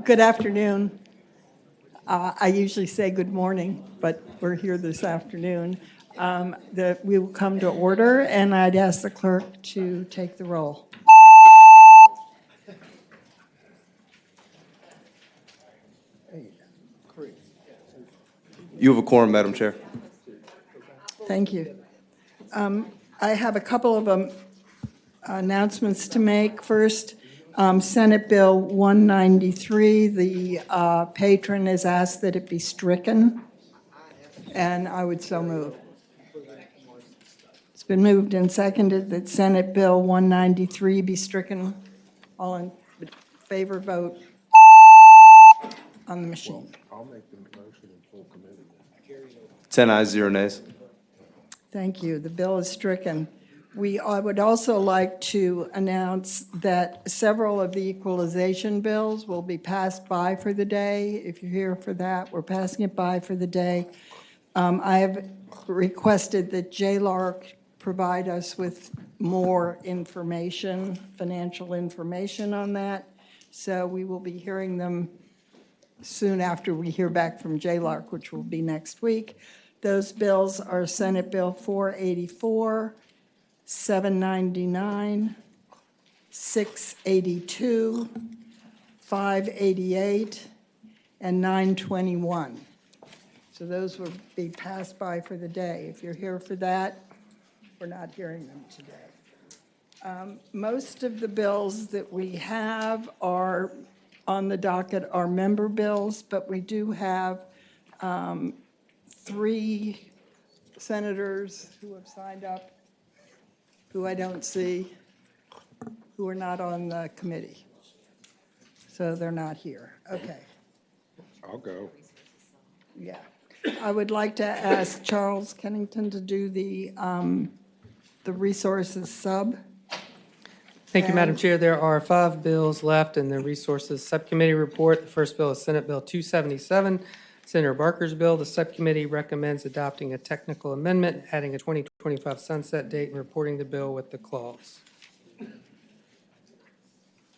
Good afternoon. I usually say good morning, but we're here this afternoon. We will come to order, and I'd ask the clerk to take the roll. You have a quorum, Madam Chair. Thank you. I have a couple of announcements to make. First, Senate Bill 193, the patron has asked that it be stricken, and I would so move. It's been moved and seconded that Senate Bill 193 be stricken. All in favor, vote on the machine. I'll make the motion in full committee. 10 ayes, 0 nays. Thank you. The bill is stricken. I would also like to announce that several of the equalization bills will be passed by for the day. If you're here for that, we're passing it by for the day. I have requested that JLARC provide us with more information, financial information on that. So we will be hearing them soon after we hear back from JLARC, which will be next week. Those bills are Senate Bill 484, 799, 682, 588, and 921. So those will be passed by for the day. If you're here for that, we're not hearing them today. Most of the bills that we have are on the docket are member bills, but we do have 3 senators who have signed up, who I don't see, who are not on the committee. So they're not here. Okay. I'll go. Yeah. I would like to ask Charles Kennington to do the resources sub. Thank you, Madam Chair. There are 5 bills left in the Resources Subcommittee report. The first bill is Senate Bill 277, Senator Barker's bill. The subcommittee recommends adopting a technical amendment, adding a 2025 sunset date, and reporting the bill with the clause.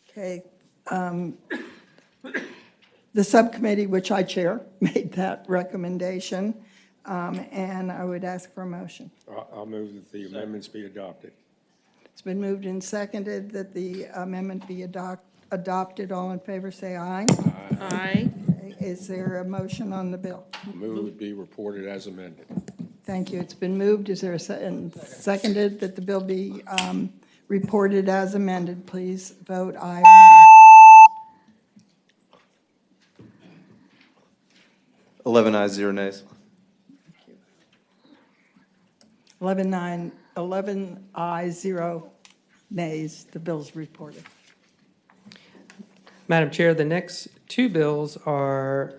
Okay. The subcommittee, which I chair, made that recommendation, and I would ask for a motion. I'll move that the amendments be adopted. It's been moved and seconded that the amendment be adopted. All in favor, say aye. Aye. Okay. Is there a motion on the bill? Move it be reported as amended. Thank you. It's been moved. Is there and seconded that the bill be reported as amended? Please vote aye or no. 11 ayes, 0 nays. 11 ayes, 0 nays. The bill's reported. Madam Chair, the next 2 bills are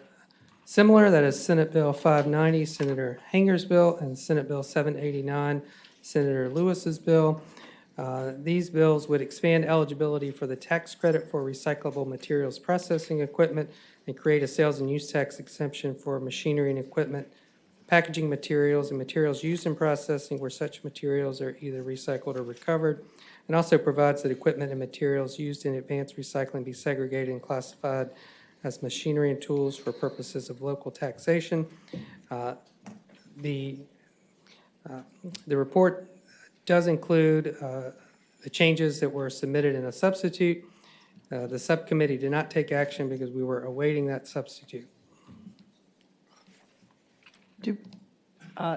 similar. That is Senate Bill 590, Senator Hanger's bill, and Senate Bill 789, Senator Lewis's bill. These bills would expand eligibility for the tax credit for recyclable materials processing equipment and create a sales and use tax exemption for machinery and equipment, packaging materials, and materials used in processing where such materials are either recycled or recovered, and also provides that equipment and materials used in advanced recycling be segregated and classified as machinery and tools for purposes of local taxation. The report does include the changes that were submitted in a substitute. The subcommittee did not take action because we were awaiting that substitute.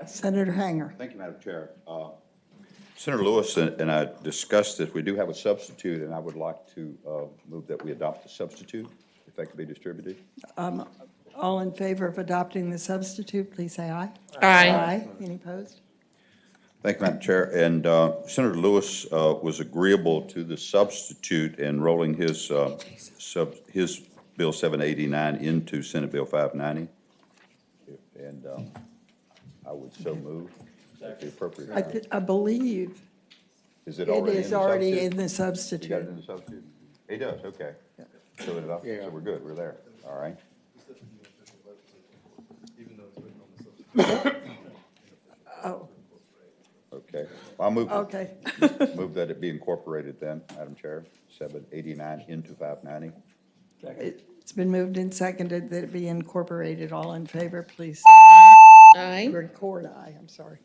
Senator Hanger. Thank you, Madam Chair. Senator Lewis and I discussed this. We do have a substitute, and I would like to move that we adopt the substitute, if that could be distributed. All in favor of adopting the substitute, please say aye. Aye. Aye. Any opposed? Thank you, Madam Chair. And Senator Lewis was agreeable to the substitute and rolling his Bill 789 into Senate Bill 590. And I would so move. At the appropriate I believe is it it already is in the substitute? already in the substitute. You got it in the substitute? He does, okay. Fill it up, Yeah. so we're good, we're there, all right. Oh, Okay, I'll move, Okay. move that it be incorporated then, Madam Chair, 789 into 590. It's been moved and seconded that it be incorporated. All in favor, please say aye. Aye. Record aye, I'm sorry.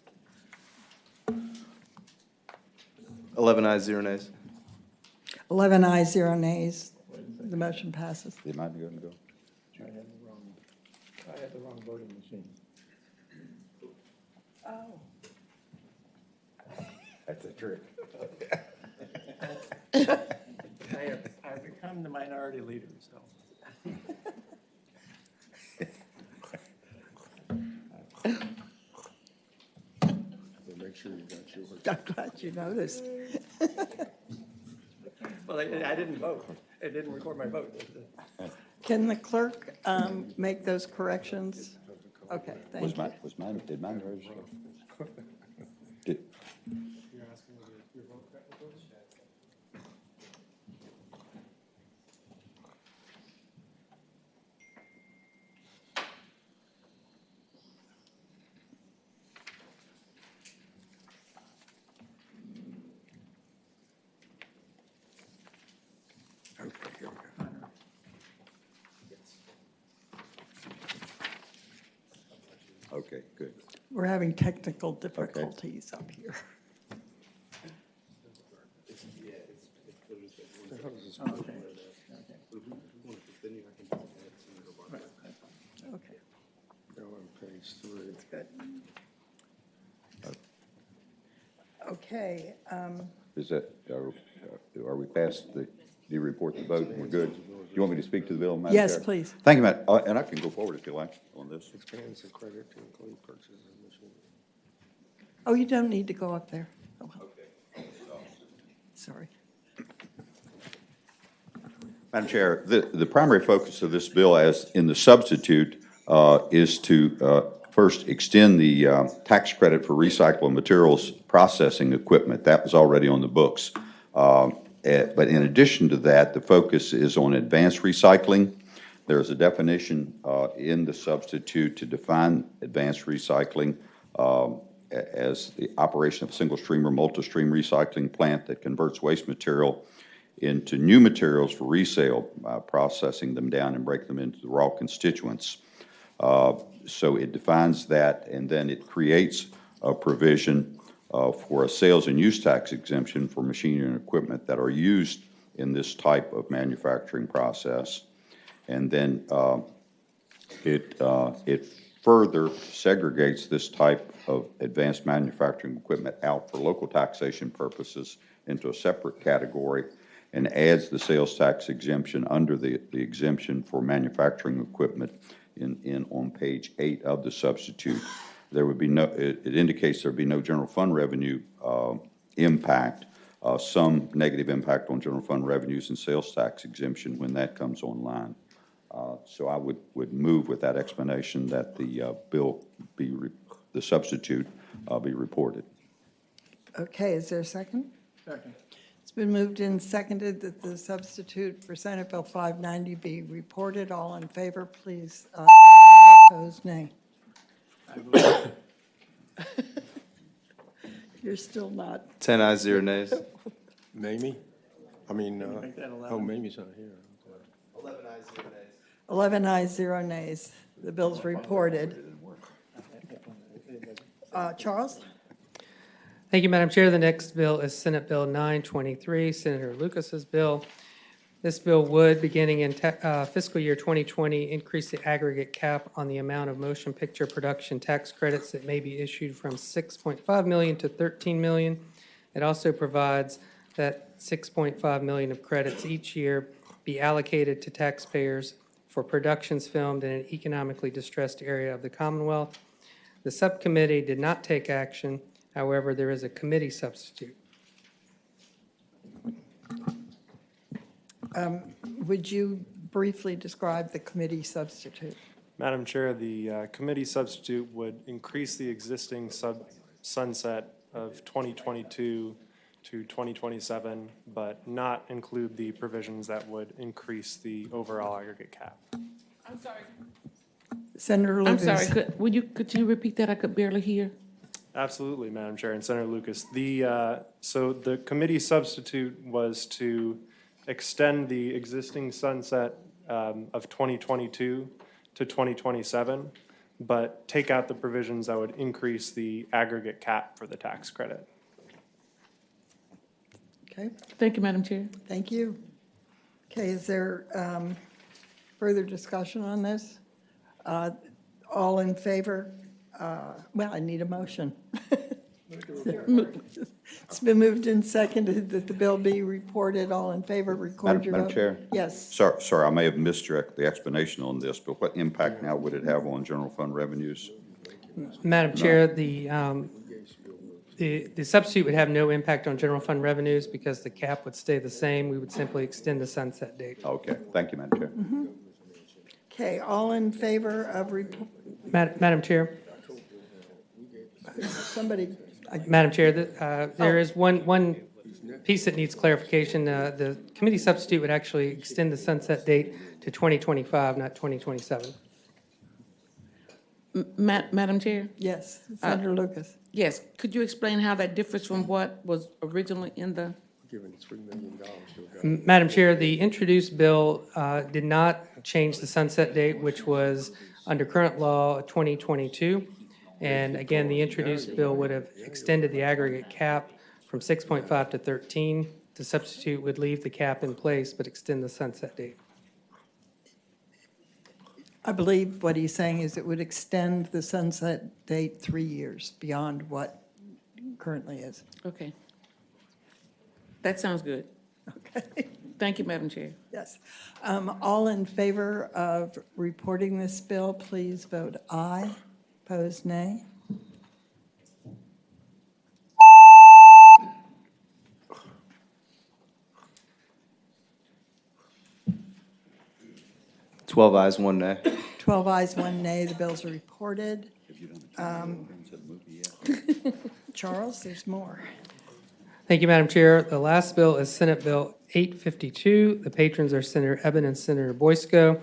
11 ayes, 0 nays. 11 ayes, 0 nays. The motion passes. Am I going to go? I had the wrong voting machine. Oh. That's a trick. I've become the minority leader, so. So make sure you got yours. I'm glad you noticed. Well, I didn't vote. It didn't record my vote. Can the clerk make those corrections? Okay, thank you. Did mine register? Did- Okay, here we go. Okay, good. We're having technical difficulties up here. Okay, Go on page 3. good. Okay, Is that, are we past the, do you report the vote? We're good? Do you want me to speak to the bill, Madam Chair? yes, please. Thank you, Matt. And I can go forward if you like on this. Expands the credit to include purchases of machines. Oh, you don't need to go up there. Oh, sorry. Madam Chair, the primary focus of this bill, as in the substitute, is to first extend the tax credit for recyclable materials processing equipment. That was already on the books. But in addition to that, the focus is on advanced recycling. There's a definition in the substitute to define advanced recycling as the operation of a single-stream or multi-stream recycling plant that converts waste material into new materials for resale by processing them down and break them into the raw constituents. So it defines that, and then it creates a provision for a sales and use tax exemption for machinery and equipment that are used in this type of manufacturing process. And then it further segregates this type of advanced manufacturing equipment out for local taxation purposes into a separate category and adds the sales tax exemption under the exemption for manufacturing equipment on page 8 of the substitute. There would be no, it indicates there would be no general fund revenue impact, some negative impact on general fund revenues and sales tax exemption when that comes online. So I would move with that explanation that the bill be, the substitute be reported. Okay, is there a second? Second. It's been moved and seconded that the substitute for Senate Bill 590 be reported. All in favor, please vote aye. Opposed, nay. You're still not. 10 ayes, 0 nays. Mamie? I mean, make that 11? oh, Mamie's not here. 11 ayes, 0 nays. 11 ayes, 0 nays. The bill's reported. Charles? Thank you, Madam Chair. The next bill is Senate Bill 923, Senator Lucas's bill. This bill would, beginning in fiscal year 2020, increase the aggregate cap on the amount of motion picture production tax credits that may be issued from $6.5 million to $13 million. It also provides that $6.5 million of credits each year be allocated to taxpayers for productions filmed in an economically distressed area of the Commonwealth. The subcommittee did not take action. However, there is a committee substitute. Would you briefly describe the committee substitute? Madam Chair, the committee substitute would increase the existing sunset of 2022 to 2027, but not include the provisions that would increase the overall aggregate cap. I'm sorry. Senator I'm Lucas? sorry. Could you repeat that? I could barely hear. Absolutely, Madam Chair, and Senator Lucas. So the committee substitute was to extend the existing sunset of 2022 to 2027, but take out the provisions that would increase the aggregate cap for the tax credit. Okay, Thank you, Madam Chair. thank you. Okay, is there further discussion on this? All in favor? Well, I need a motion. It's been moved and seconded that the bill be reported. All in favor, record your vote. Madam Chair? Yes. Sorry, I may have missed the explanation on this, but what impact now would it have on general fund revenues? Madam Chair, the substitute would have no impact on general fund revenues because the cap would stay the same. We would simply extend the sunset date. Okay, thank you, Madam Chair. Okay, all in favor of, Madam Chair, somebody, Madam Chair, there is one piece that needs clarification. The committee substitute would actually extend the sunset date to 2025, not 2027. Madam Chair? yes, Senator Lucas. Yes, could you explain how that differs from what was originally in the? Giving $3 million to a guy. Madam Chair, the introduced bill did not change the sunset date, which was under current law 2022. And again, the introduced bill would have extended the aggregate cap from 6.5 to 13. The substitute would leave the cap in place but extend the sunset date. I believe what he's saying is it would extend the sunset date 3 years beyond what currently is. Okay. That sounds good. Okay, Thank you, Madam Chair. yes. All in favor of reporting this bill, please vote aye. Opposed, nay. Twelve ayes, 1 nay. 12 ayes, 1 nay, the bills are reported. Charles, there's more. Thank you, Madam Chair. The last bill is Senate Bill 852. The patrons are Senator Eben and Senator Boysko.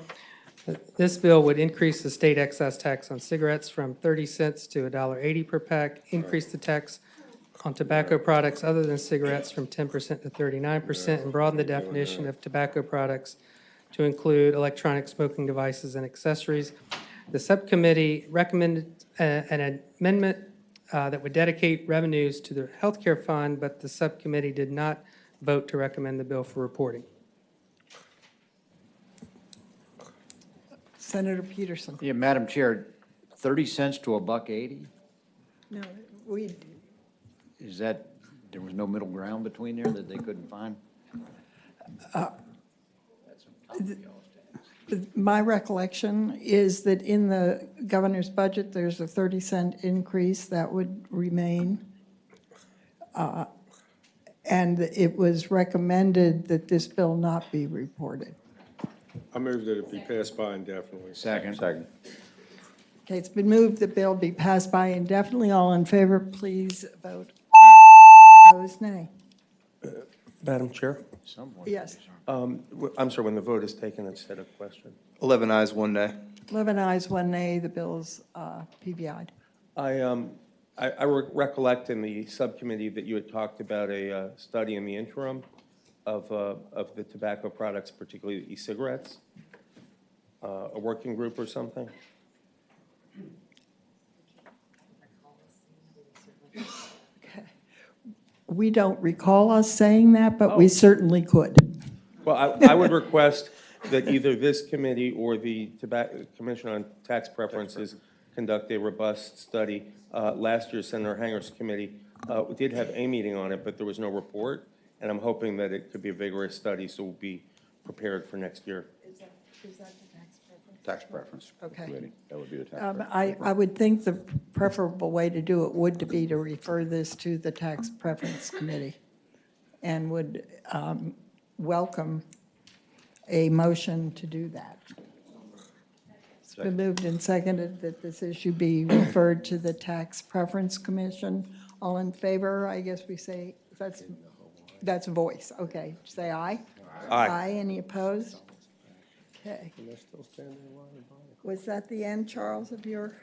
This bill would increase the state excise tax on cigarettes from 30 cents to $1.80 per pack, increase the tax on tobacco products other than cigarettes from 10% to 39%, and broaden the definition of tobacco products to include electronic smoking devices and accessories. The subcommittee recommended an amendment that would dedicate revenues to the healthcare fund, but the subcommittee did not vote to recommend the bill for reporting. Senator Peterson. Yeah, Madam Chair, 30 cents to $1.80? No, we, Is that, there was no middle ground between there that they couldn't find? my recollection is that in the governor's budget, there's a 30-cent increase that would remain. And it was recommended that this bill not be reported. I move that it be passed by indefinitely. Second. Second. Okay, it's been moved the bill be passed by indefinitely. All in favor, please vote. Opposed, nay. Madam Chair, Yes. I'm sorry, when the vote is taken, instead of question. 11 ayes, 1 nay. 11 ayes, 1 nay, the bill's PBI'd. I recollect in the subcommittee that you had talked about a study in the interim of the tobacco products, particularly e-cigarettes, a working group or something. Okay. We don't recall us saying that, but we certainly could. Well, I would request that either this committee or the Commission on Tax Preferences conduct a robust study. Last year, Senator Hanger's committee did have a meeting on it, but there was no report, and I'm hoping that it could be a vigorous study, so we'll be prepared for next year. Is that the tax preference? Tax preference. Okay. Committee. That would be the tax preference. I would think the preferable way to do it would be to refer this to the Tax Preference Committee and would welcome a motion to do that. It's been moved and seconded that this issue be referred to the Tax Preference Commission. All in favor, I guess we say, that's a voice. Okay, say aye. Aye. Aye, any opposed? Okay. And they're still standing in line and buying Was that the end, Charles, of your?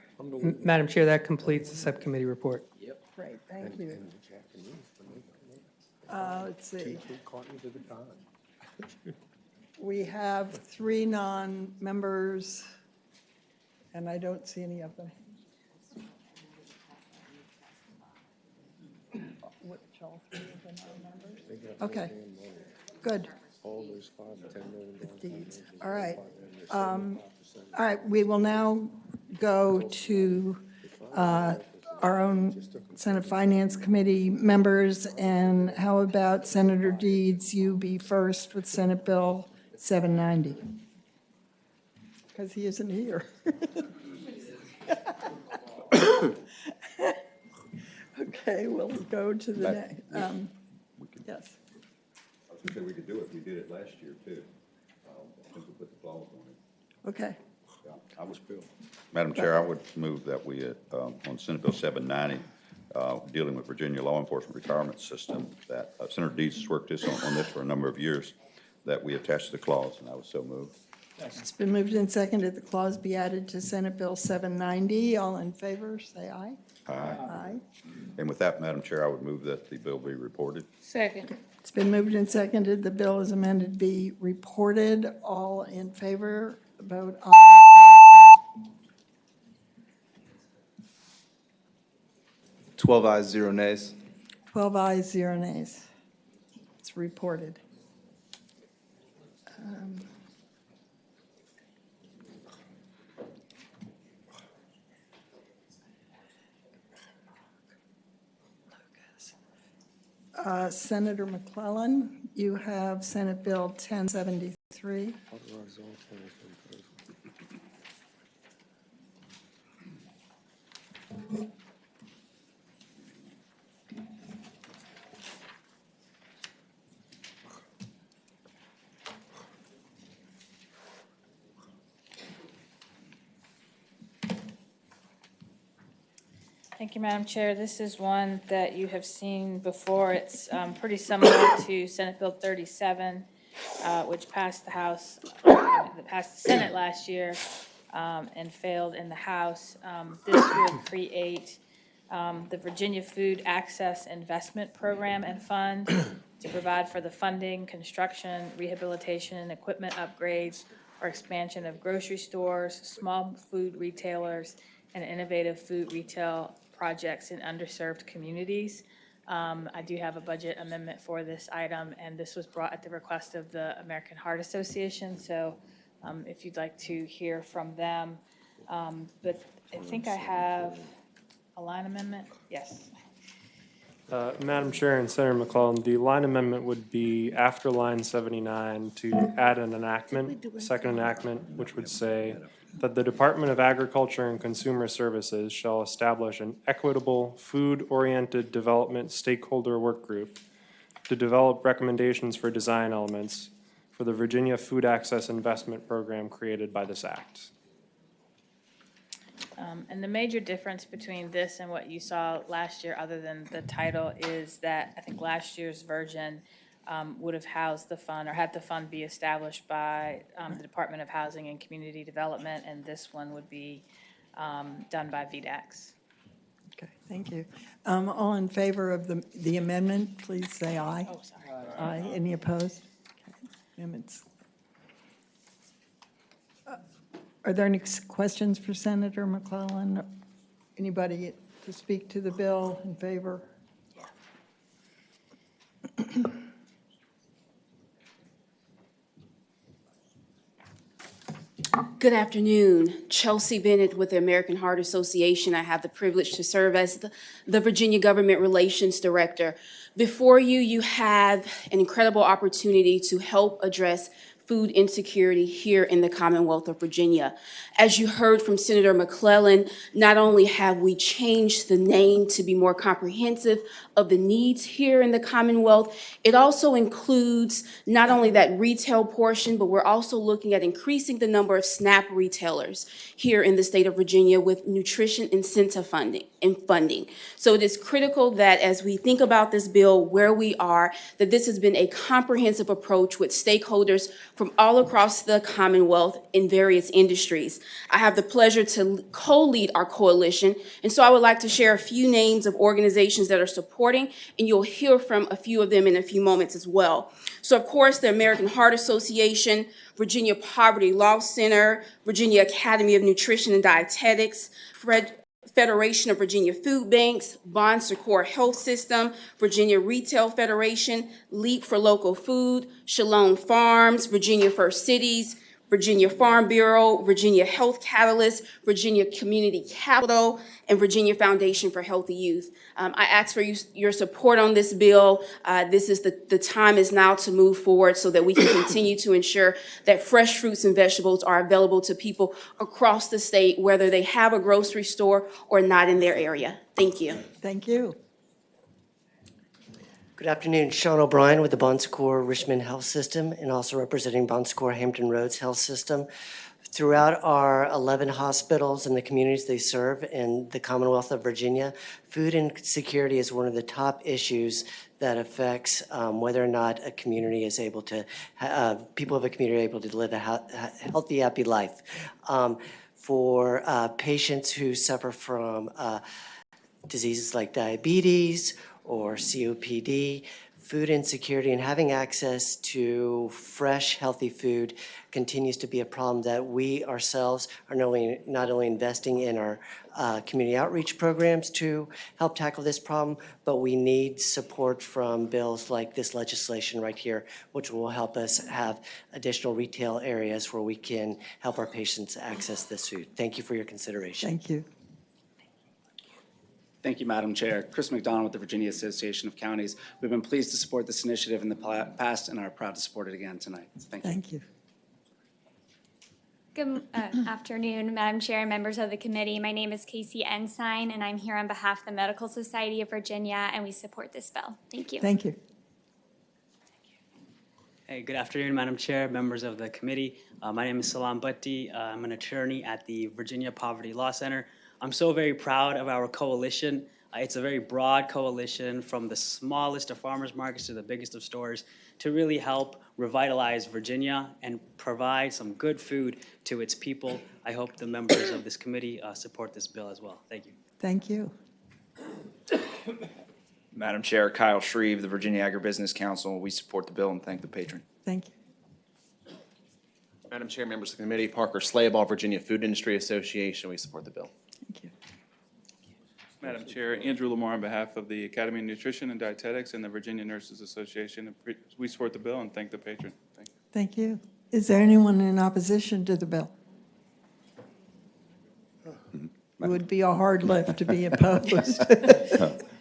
Madam Chair, that completes the subcommittee report. Great, thank you. Let's see. We have 3 non-members, and I don't see any of them. Which all 3 of them are members? Okay, good. Deeds. All right. All right, we will now go to our own Senate Finance Committee members, and how about Senator Deeds? You be first with Senate Bill 790. Because he isn't here. Okay, we'll go to the next. Yes. I was gonna say we could do it, we did it last year too. I think we put the clause on it. Okay. Yeah, I was Bill. Madam Chair, I would move that we, on Senate Bill 790, dealing with Virginia law enforcement retirement system, that Senator Deeds has worked on this for a number of years, that we attach the clause, and I would so move. It's been moved and seconded the clause be added to Senate Bill 790. All in favor, say aye. Aye. Aye. And with that, Madam Chair, I would move that the bill be reported. Second. It's been moved and seconded. The bill is amended be reported. All in favor, vote aye. 12 ayes, 0 nays. 12 ayes, 0 nays. It's reported. Senator McClellan, you have Senate Bill 1073. Thank you, Madam Chair. This is one that you have seen before. It's pretty similar to Senate Bill 37, which passed the House, that passed the Senate last year and failed in the House. This would create the Virginia Food Access Investment Program and Fund to provide for the funding, construction, rehabilitation, and equipment upgrades or expansion of grocery stores, small food retailers, and innovative food retail projects in underserved communities. I do have a budget amendment for this item, and this was brought at the request of the American Heart Association, so if you'd like to hear from them. But I think I have a line amendment. Yes. Madam Chair and Senator McClellan, the line amendment would be after line 79 to add an enactment, second enactment, which would say that the Department of Agriculture and Consumer Services shall establish an equitable, food-oriented development stakeholder work group to develop recommendations for design elements for the Virginia Food Access Investment Program created by this act. And the major difference between this and what you saw last year, other than the title, is that I think last year's version would have housed the fund or had the fund be established by the Department of Housing and Community Development, and this one would be done by VDAX. Okay, thank you. All in favor of the amendment, please say aye. Oh, sorry. Aye. Any opposed? Okay. Amendments. Are there any questions for Senator McClellan? Anybody to speak to the bill in favor? Good afternoon. Chelsea Bennett with the American Heart Association. I have the privilege to serve as the Virginia Government Relations Director. Before you, you have an incredible opportunity to help address food insecurity here in the Commonwealth of Virginia. As you heard from Senator McClellan, not only have we changed the name to be more comprehensive of the needs here in the Commonwealth, it also includes not only that retail portion, but we're also looking at increasing the number of SNAP retailers here in the state of Virginia with nutrition incentive funding. So it is critical that as we think about this bill, where we are, that this has been a comprehensive approach with stakeholders from all across the Commonwealth in various industries. I have the pleasure to co-lead our coalition, and so I would like to share a few names of organizations that are supporting, and you'll hear from a few of them in a few moments as well. So, of course, the American Heart Association, Virginia Poverty Law Center, Virginia Academy of Nutrition and Dietetics, Federation of Virginia Food Banks, Bon Secours Health System, Virginia Retail Federation, Leap for Local Food, Shalom Farms, Virginia First Cities, Virginia Farm Bureau, Virginia Health Catalyst, Virginia Community Capital, and Virginia Foundation for Healthy Youth. I ask for your support on this bill. This is the time is now to move forward so that we can continue to ensure that fresh fruits and vegetables are available to people across the state, whether they have a grocery store or not in their area. Thank you. Thank you. Good afternoon, Sean O'Brien with the Bon Secours Richmond Health System and also representing Bon Secours Hampton Roads Health System. Throughout our 11 hospitals and the communities they serve in the Commonwealth of Virginia, food insecurity is one of the top issues that affects whether or not a community is able to, people of a community are able to live a healthy, happy life. For patients who suffer from diseases like diabetes or COPD, food insecurity and having access to fresh, healthy food continues to be a problem that we ourselves are not only investing in our community outreach programs to help tackle this problem, but we need support from bills like this legislation right here, which will help us have additional retail areas where we can help our patients access this food. Thank you for your consideration. Thank you. Thank you, Madam Chair. Chris McDonald with the Virginia Association of Counties. We've been pleased to support this initiative in the past and are proud to support it again tonight. Thank you. Thank you. Good afternoon, Madam Chair and members of the committee. My name is Casey Ensign, and I'm here on behalf of the Medical Society of Virginia, and we support this bill. Thank you. Thank you. Hey, good afternoon, Madam Chair, members of the committee. My name is Salam Bhatti. I'm an attorney at the Virginia Poverty Law Center. I'm so very proud of our coalition. It's a very broad coalition from the smallest of farmers markets to the biggest of stores to really help revitalize Virginia and provide some good food to its people. I hope the members of this committee support this bill as well. Thank you. Thank you. Madam Chair, Kyle Shreve, the Virginia Agribusiness Council. We support the bill and thank the patron. Thank you. Madam Chair, members of the committee, Parker Slayball, Virginia Food Industry Association. We support the bill. Thank you. Madam Chair, Andrew Lamar on behalf of the Academy of Nutrition and Dietetics and the Virginia Nurses Association. We support the bill and thank the patron. Thank you. Thank you. Is there anyone in opposition to the bill? It would be a hard lift to be opposed.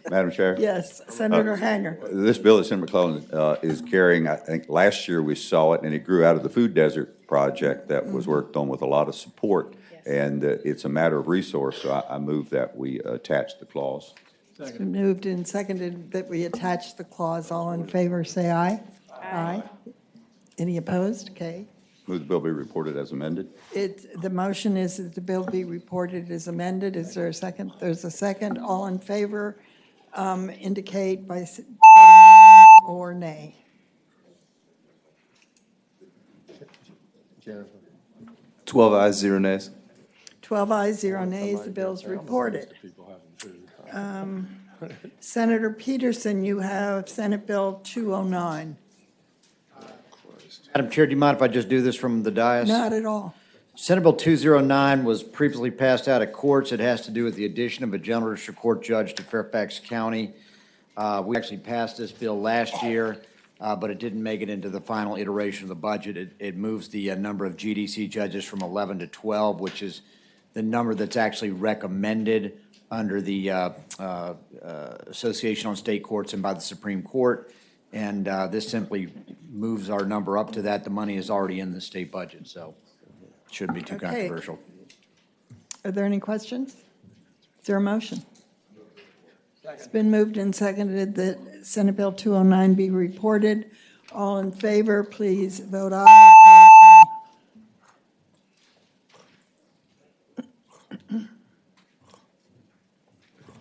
Madam Chair? Yes, Senator Hanger. This bill that Senator McClellan is carrying, I think last year we saw it, and it grew out of the Food Desert project that was worked on with a lot of support. And it's a matter of resource, so I move that we attach the clause. It's been moved and seconded that we attach the clause. All in favor, say aye. Aye. Any opposed? Okay. Move the bill be reported as amended. The motion is that the bill be reported as amended. Is there a second? There's a second. All in favor indicate by aye or nay. Jennifer. 12 ayes, 0 nays. 12 ayes, 0 nays. The bill is reported. Senator Peterson, you have Senate Bill 209. Madam Chair, do you mind if I just do this from the dais? Not at all. Senate Bill 209 was previously passed out of courts. It has to do with the addition of a general district court judge to Fairfax County. We actually passed this bill last year, but it didn't make it into the final iteration of the budget. It moves the number of GDC judges from 11 to 12, which is the number that's actually recommended under the Association on State Courts and by the Supreme Court. And this simply moves our number up to that. The money is already in the state budget, so it shouldn't be too controversial. Are there any questions? Is there a motion? It's been moved and seconded that Senate Bill 209 be reported. All in favor, please vote aye.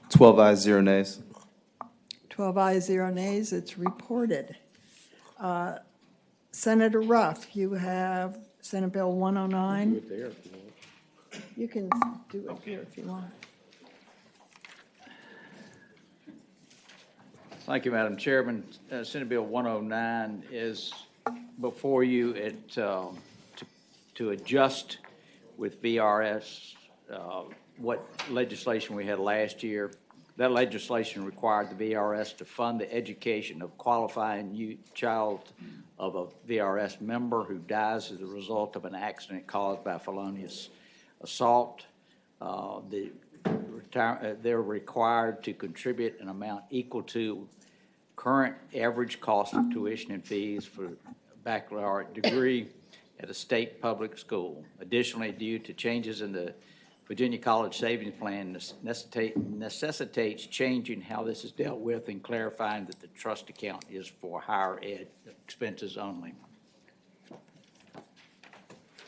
12 ayes, 0 nays. 12 ayes, 0 nays. It's reported. Senator Ruff, you have Senate Bill 109. You can do it here if you want. Thank you, Madam Chairman. Senate Bill 109 is before you to adjust with VRS what legislation we had last year. That legislation required the VRS to fund the education of qualifying child of a VRS member who dies as a result of an accident caused by felonious assault. They're required to contribute an amount equal to current average cost of tuition and fees for a baccalaureate degree at a state public school. Additionally, due to changes in the Virginia College Savings Plan necessitates changing how this is dealt with and clarifying that the trust account is for higher ed expenses only.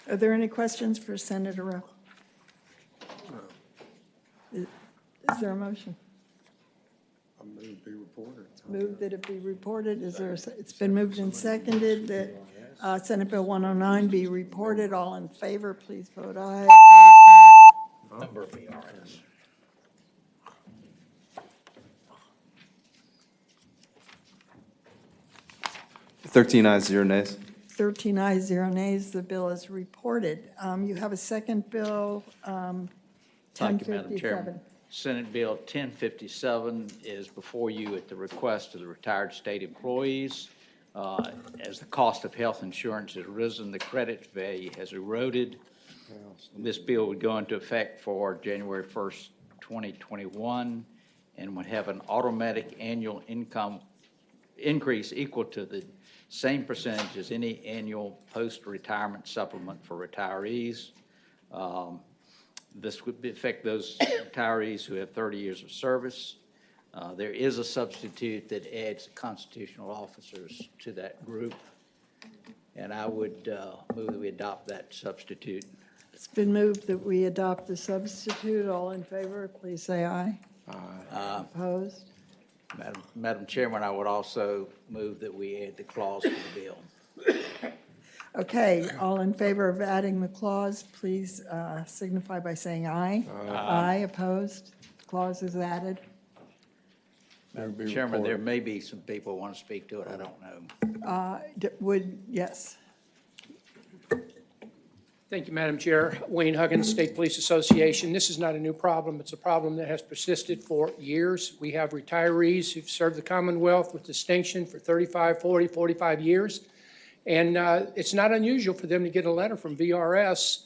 Are there any questions for Senator Ruff? Is there a motion? I move be reported. Move that it be reported. Is there, it's been moved and seconded that Senate Bill 109 be reported. All in favor, please vote aye. Number of VRS. Thirteen ayes, 0 nays. 13 ayes, 0 nays. The bill is reported. You have a second bill, Thank you, Madam 1057. Chairman. Senate Bill 1057 is before you at the request of the retired state employees. As the cost of health insurance has risen, the credit value has eroded. This bill would go into effect for January 1st, 2021, and would have an automatic annual income increase equal to the same percentage as any annual post-retirement supplement for retirees. This would affect those retirees who have 30 years of service. There is a substitute that adds constitutional officers to that group, and I would move that we adopt that substitute. It's been moved that we adopt the substitute. All in favor, please say aye. Aye. Opposed? Madam Chairman, I would also move that we add the clause to the bill. Okay, all in favor of adding the clause, please signify by saying aye. Aye. Opposed? Clause is added. Madam Chairman, there may be some people who want to speak to it. I don't know. Yes. Thank you, Madam Chair. Wayne Huggins, State Police Association. This is not a new problem. It's a problem that has persisted for years. We have retirees who've served the Commonwealth with distinction for 35, 40, 45 years. And it's not unusual for them to get a letter from VRS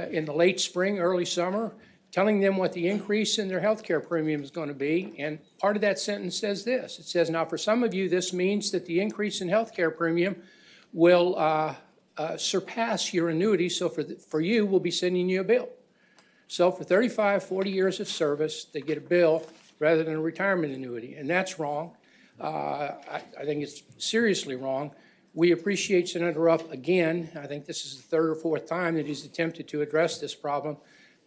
in the late spring, early summer, telling them what the increase in their health care premium is going to be. And part of that sentence says this. It says, now for some of you, this means that the increase in health care premium will surpass your annuity. So for you, we'll be sending you a bill. So for 35, 40 years of service, they get a bill rather than a retirement annuity. And that's wrong. I think it's seriously wrong. We appreciate Senator Ruff again. I think this is the third or fourth time that he's attempted to address this problem.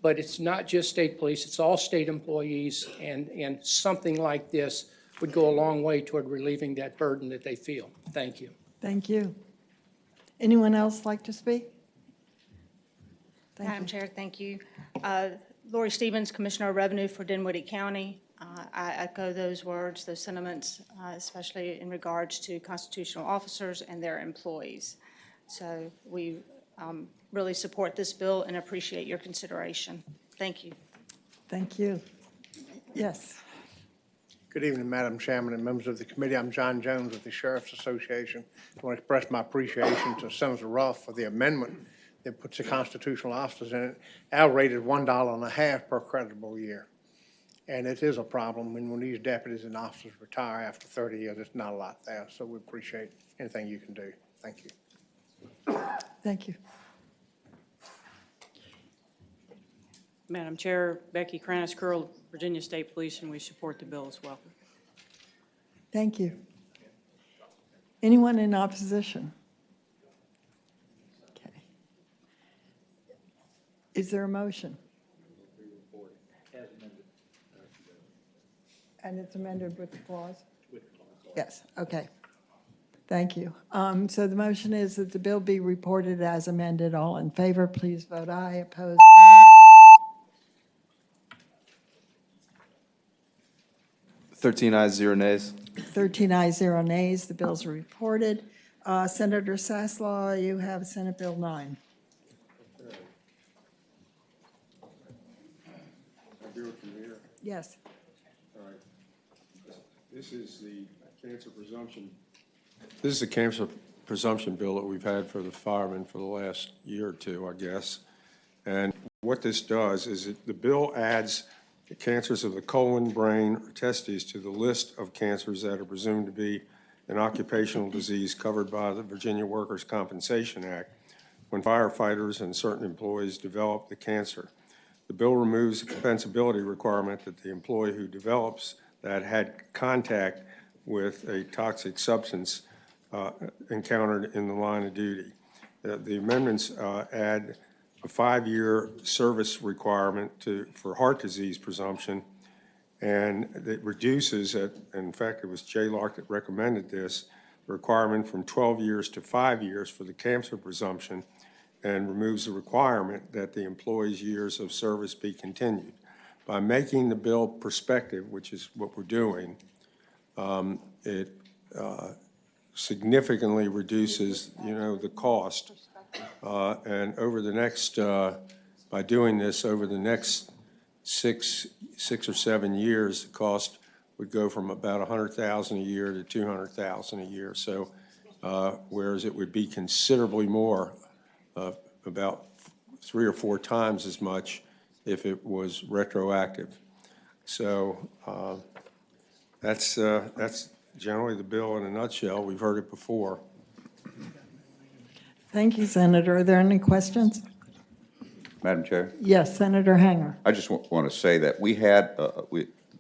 But it's not just state police, it's all state employees, and something like this would go a long way toward relieving that burden that they feel. Thank you. Thank you. Anyone else like to speak? Madam Chair, thank you. Lori Stevens, Commissioner of Revenue for Dinwiddie County. I echo those words, those sentiments, especially in regards to constitutional officers and their employees. So we really support this bill and appreciate your consideration. Thank you. Thank you. Yes. Good evening, Madam Chairman and members of the committee. I'm John Jones with the Sheriff's Association. I want to express my appreciation to Senator Ruff for the amendment that puts the constitutional officers in it. Our rate is $1.50 per creditable year. And it is a problem. And when these deputies and officers retire after 30 years, it's not a lot there. So we appreciate anything you can do. Thank you. Thank you. Madam Chair, Becky Kranis Curl, Virginia State Police, and we support the bill as well. Thank you. Anyone in opposition? Okay. Is there a motion? And it's amended with the clause? Yes, okay. Thank you. So the motion is that the bill be reported as amended. All in favor, please vote aye. Opposed, nay. 13 ayes, 0 nays. 13 ayes, 0 nays. The bills are reported. Senator Saslaw, you have Senate Bill 9. I'll do it from here. Yes. All right. This is the cancer presumption. This is the cancer presumption bill that we've had for the firemen for the last year or two, I guess. And what this does is the bill adds the cancers of the colon, brain, or testes to the list of cancers that are presumed to be an occupational disease covered by the Virginia Workers' Compensation Act when firefighters and certain employees develop the cancer. The bill removes the compensability requirement that the employee who develops that had contact with a toxic substance encountered in the line of duty. The amendments add a 5-year service requirement for heart disease presumption, and it reduces it. In fact, it was JLARC that recommended this requirement from 12 years to 5 years for the cancer presumption, and removes the requirement that the employee's years of service be continued. By making the bill prospective, which is what we're doing, it significantly reduces, the cost. And over the next, by doing this, over the next six or 7 years, the cost would go from about $100,000 a year to $200,000 a year. So, whereas it would be considerably more, about 3 or 4 times as much if it was retroactive. So that's generally the bill in a nutshell. We've heard it before. Thank you, Senator. Are there any questions? Madam Chair? Yes, Senator Hanger. I just want to say that we had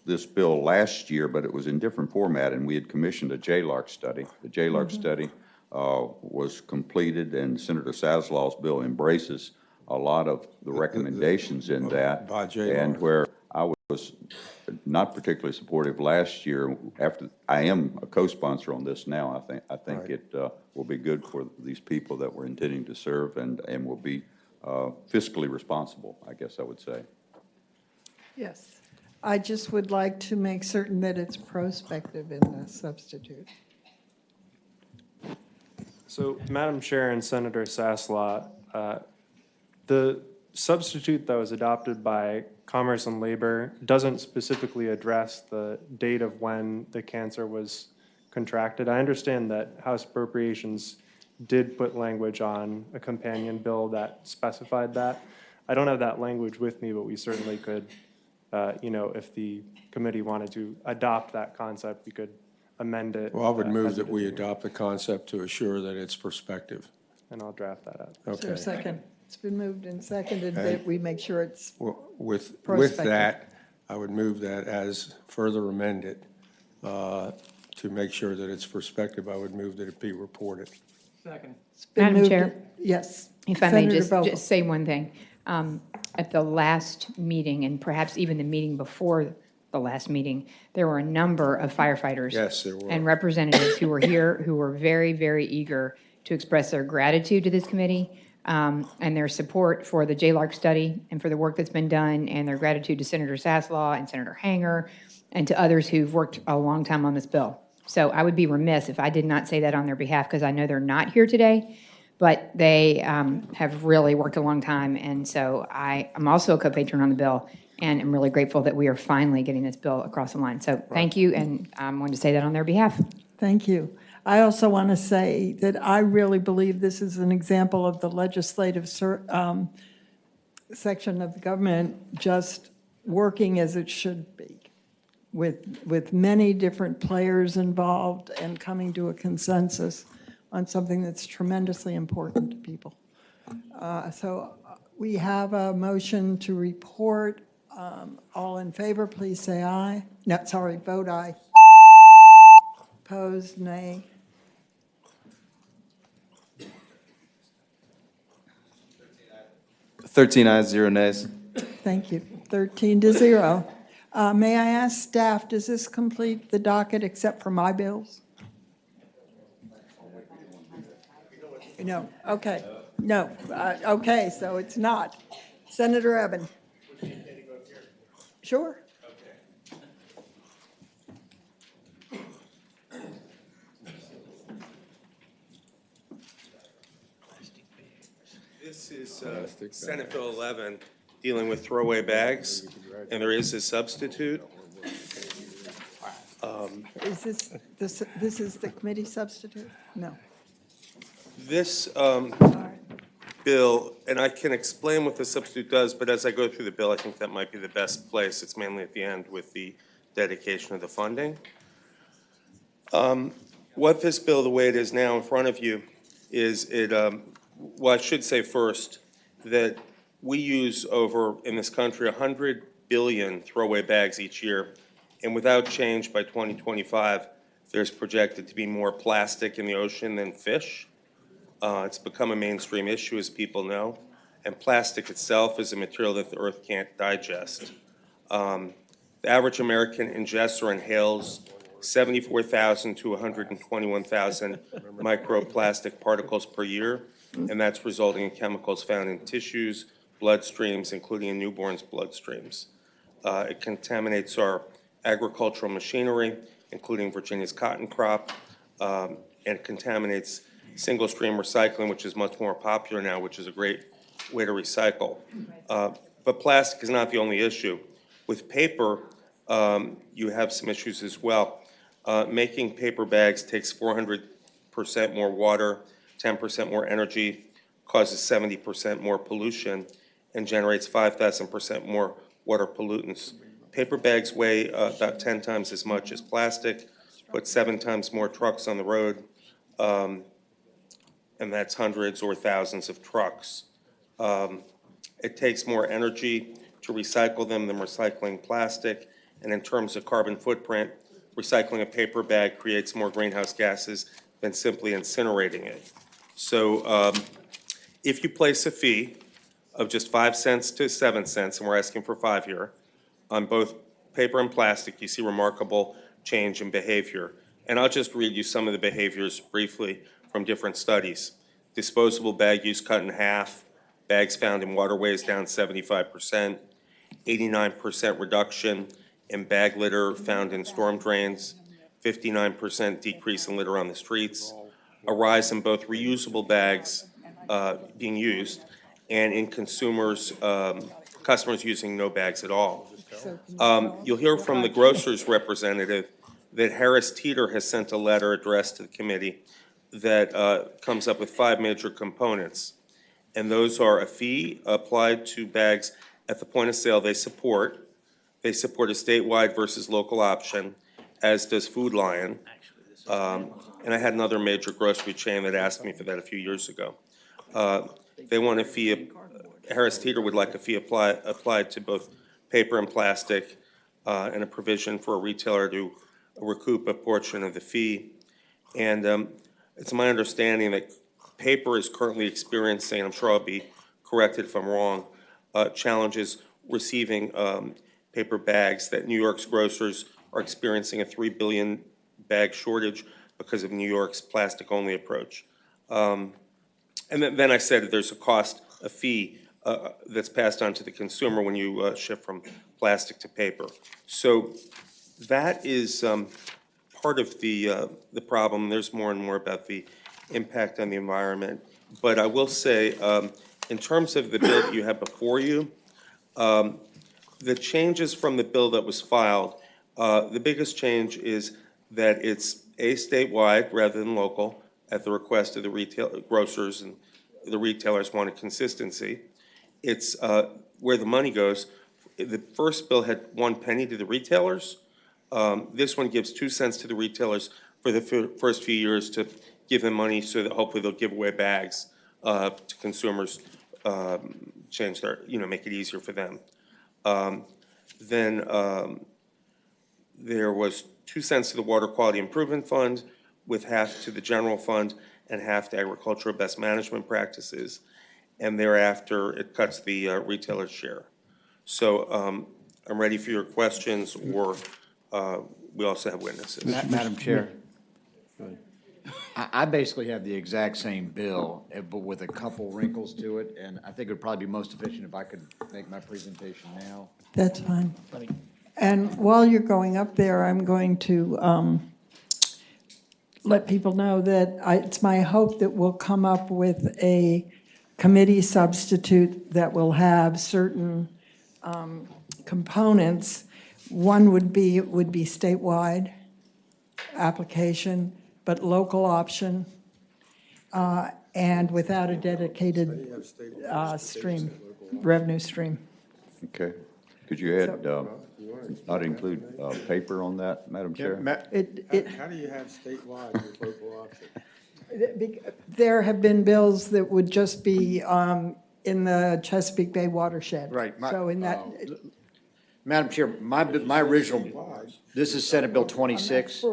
this bill last year, but it was in different format, and we had commissioned a JLARC study. The JLARC study was completed, and Senator Saslaw's bill embraces a lot of the recommendations in that. By JLARC. And where I was not particularly supportive last year, I am a co-sponsor on this now. I think right. it will be good for these people that we're intending to serve, and will be fiscally responsible, I guess I would say. Yes. I just would like to make certain that it's prospective in the substitute. So, Madam Chair and Senator Saslaw, the substitute that was adopted by Commerce and Labor doesn't specifically address the date of when the cancer was contracted. I understand that House Appropriations did put language on a companion bill that specified that. I don't have that language with me, but we certainly could, if the committee wanted to adopt that concept, we could amend it. Well, I would move as that it we is. adopt the concept to assure that it's prospective. And I'll draft that up. Is there a Okay. second? It's been moved and seconded And- that we make sure it's With prospective. that, I would move that as further amended, to make sure that it's prospective, I would move that it be reported. Second. It's been Madam moved- Chair? Yes. If I may Senator Vogel. just say one thing. At the last meeting, and perhaps even the meeting before the last meeting, there were a number of firefighters. Yes, there were. And representatives who were here, who were very, very eager to express their gratitude to this committee, and their support for the JLARC study and for the work that's been done, and their gratitude to Senator Saslaw and Senator Hanger, and to others who've worked a long time on this bill. So I would be remiss if I did not say that on their behalf, because I know they're not here today, but they have really worked a long time. And so I'm also a co-patron on the bill, and I'm really grateful that we are finally getting this bill across the line. So thank you, and I wanted to say that on their behalf. Thank you. I also want to say that I really believe this is an example of the legislative section of the government just working as it should be, with many different players involved and coming to a consensus on something that's tremendously important to people. So we have a motion to report. All in favor, please say aye. No, sorry, vote aye. Opposed, nay. Thirteen ayes, 0 nays. Thank you. 13-0. May I ask staff, does this complete the docket except for my bills? No, okay, no, okay, so it's not. Senator Evan? Sure. This is Senate Bill 11, dealing with throwaway bags, and there is a substitute. Is this is the committee substitute? No. This bill, and I can explain what the substitute does, but as I go through the bill, I think that might be the best place. It's mainly at the end with the dedication of the funding. What this bill, the way it is now in front of you, is it, well, I should say first that we use over, in this country, 100 billion throwaway bags each year. And without change by 2025, there's projected to be more plastic in the ocean than fish. It's become a mainstream issue, as people know. And plastic itself is a material that the Earth can't digest. The average American ingests or inhales 74,000 to 121,000 microplastic particles per year, and that's resulting in chemicals found in tissues, bloodstreams, including in newborns' bloodstreams. It contaminates our agricultural machinery, including Virginia's cotton crop, and it contaminates single-stream recycling, which is much more popular now, which is a great way to recycle. But plastic is not the only issue. With paper, you have some issues as well. Making paper bags takes 400% more water, 10% more energy, causes 70% more pollution, and generates 5,000% more water pollutants. Paper bags weigh about 10 times as much as plastic, put 7 times more trucks on the road, and that's hundreds or thousands of trucks. It takes more energy to recycle them than recycling plastic, and in terms of carbon footprint, recycling a paper bag creates more greenhouse gases than simply incinerating it. So if you place a fee of just 5 cents to 7 cents, and we're asking for 5 here, on both paper and plastic, you see remarkable change in behavior. And I'll just read you some of the behaviors briefly from different studies. Disposable bag use cut in half, bags found in waterways down 75%, 89% reduction in bag litter found in storm drains, 59% decrease in litter on the streets, a rise in both reusable bags being used and in customers using no bags at all. You'll hear from the grocer's representative that Harris Teeter has sent a letter addressed to the committee that comes up with 5 major components. And those are a fee applied to bags at the point of sale they support. They support a statewide versus local option, as does Food Lion. And I had another major grocery chain that asked me for that a few years ago. They want a fee, Harris Teeter would like a fee applied to both paper and plastic, and a provision for a retailer to recoup a portion of the fee. And it's my understanding that paper is currently experiencing, and I'm sure I'll be corrected if I'm wrong, challenges receiving paper bags, that New York's grocers are experiencing a 3 billion bag shortage because of New York's plastic-only approach. And then I said there's a cost, a fee that's passed on to the consumer when you shift from plastic to paper. So that is part of the problem. There's more and more about the impact on the environment. But I will say, in terms of the bill that you have before you, the changes from the bill that was filed, the biggest change is that it's statewide rather than local at the request of the grocers, and the retailers wanted consistency. It's where the money goes. The first bill had 1 penny to the retailers. This one gives 2 cents to the retailers for the first few years to give them money so that hopefully they'll give away bags to consumers, change their, make it easier for them. Then there was 2 cents to the Water Quality Improvement Fund, with half to the general fund and half to agricultural best management practices. And thereafter, it cuts the retailer's share. So I'm ready for your questions, or we also have witnesses. Madam Chair. I basically have the exact same bill, but with a couple wrinkles to it, and I think it would probably be most efficient if I could make my presentation now. That's fine. And while you're going up there, I'm going to let people know that it's my hope that we'll come up with a committee substitute that will have certain components. One would be, it would be statewide application, but local option, and without a dedicated revenue stream. Okay. Could you add, not include paper on that, Madam Chair? How do you have statewide with local option? There have been bills that would just be in the Chesapeake Bay watershed. Right. So in that, Madam Chair, my original, this is Senate Bill 26.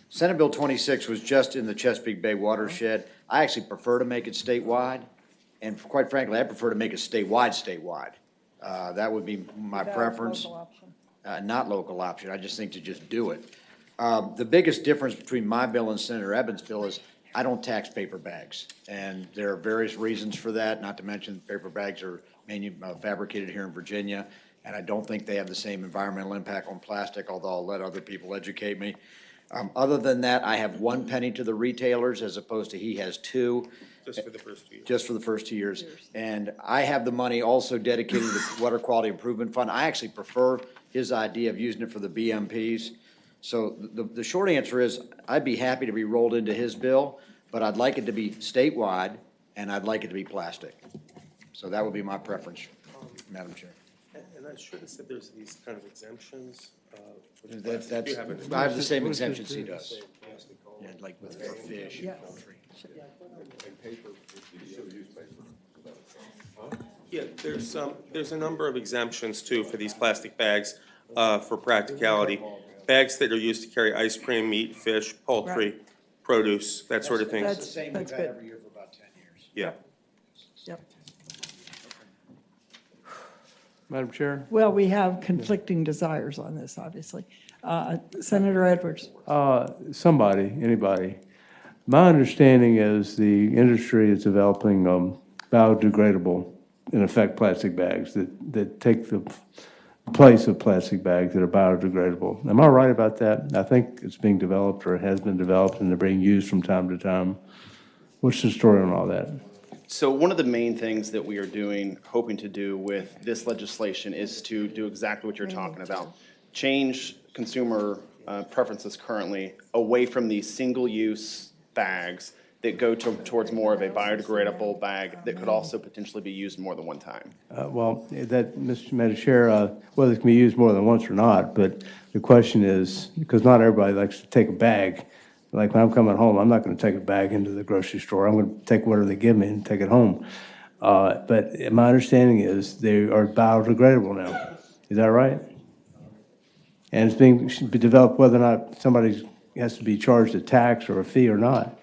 Senate Bill 26 was just in the Chesapeake Bay watershed. I actually prefer to make it statewide, and quite frankly, I prefer to make it statewide. That would be my preference. Not local option, I just think to just do it. The biggest difference between my bill and Senator Ebbins' bill is I don't tax paper bags. And there are various reasons for that, not to mention paper bags are fabricated here in Virginia, and I don't think they have the same environmental impact on plastic, although I'll let other people educate me. Other than that, I have 1 penny to the retailers as opposed to he has 2. Just for the first 2 years. Just for the first 2 years. And I have the money also dedicated to the Water Quality Improvement Fund. I actually prefer his idea of using it for the BMPs. So the short answer is, I'd be happy to be rolled into his bill, but I'd like it to be statewide, and I'd like it to be plastic. So that would be my preference, Madam Chair. And I should have said there's these kind of exemptions. I have the same exemptions he does. Yeah, like with fish and poultry. Yeah, there's a number of exemptions too for these plastic bags for practicality. Bags that are used to carry ice cream, meat, fish, poultry, produce, that sort of thing. That's the same we've had every year for about 10 years. Yeah. Yep. Madam Chair? Well, we have conflicting desires on this, obviously. Senator Edwards. Anybody. My understanding is the industry is developing biodegradable, in effect, plastic bags that take the place of plastic bags that are biodegradable. Am I right about that? I think it's being developed or has been developed and they're being used from time to time. What's the story on all that? So one of the main things that we are doing, hoping to do with this legislation is to do exactly what you're talking about. Change consumer preferences currently away from these single-use bags that go towards more of a biodegradable bag that could also potentially be used more than one time. Mr. Madam Chair, whether it can be used more than once or not, but the question is, because not everybody likes to take a bag. Like when I'm coming home, I'm not going to take a bag into the grocery store. I'm going to take whatever they give me and take it home. But my understanding is they are biodegradable now. Is that right? And it's being developed whether or not somebody has to be charged a tax or a fee or not.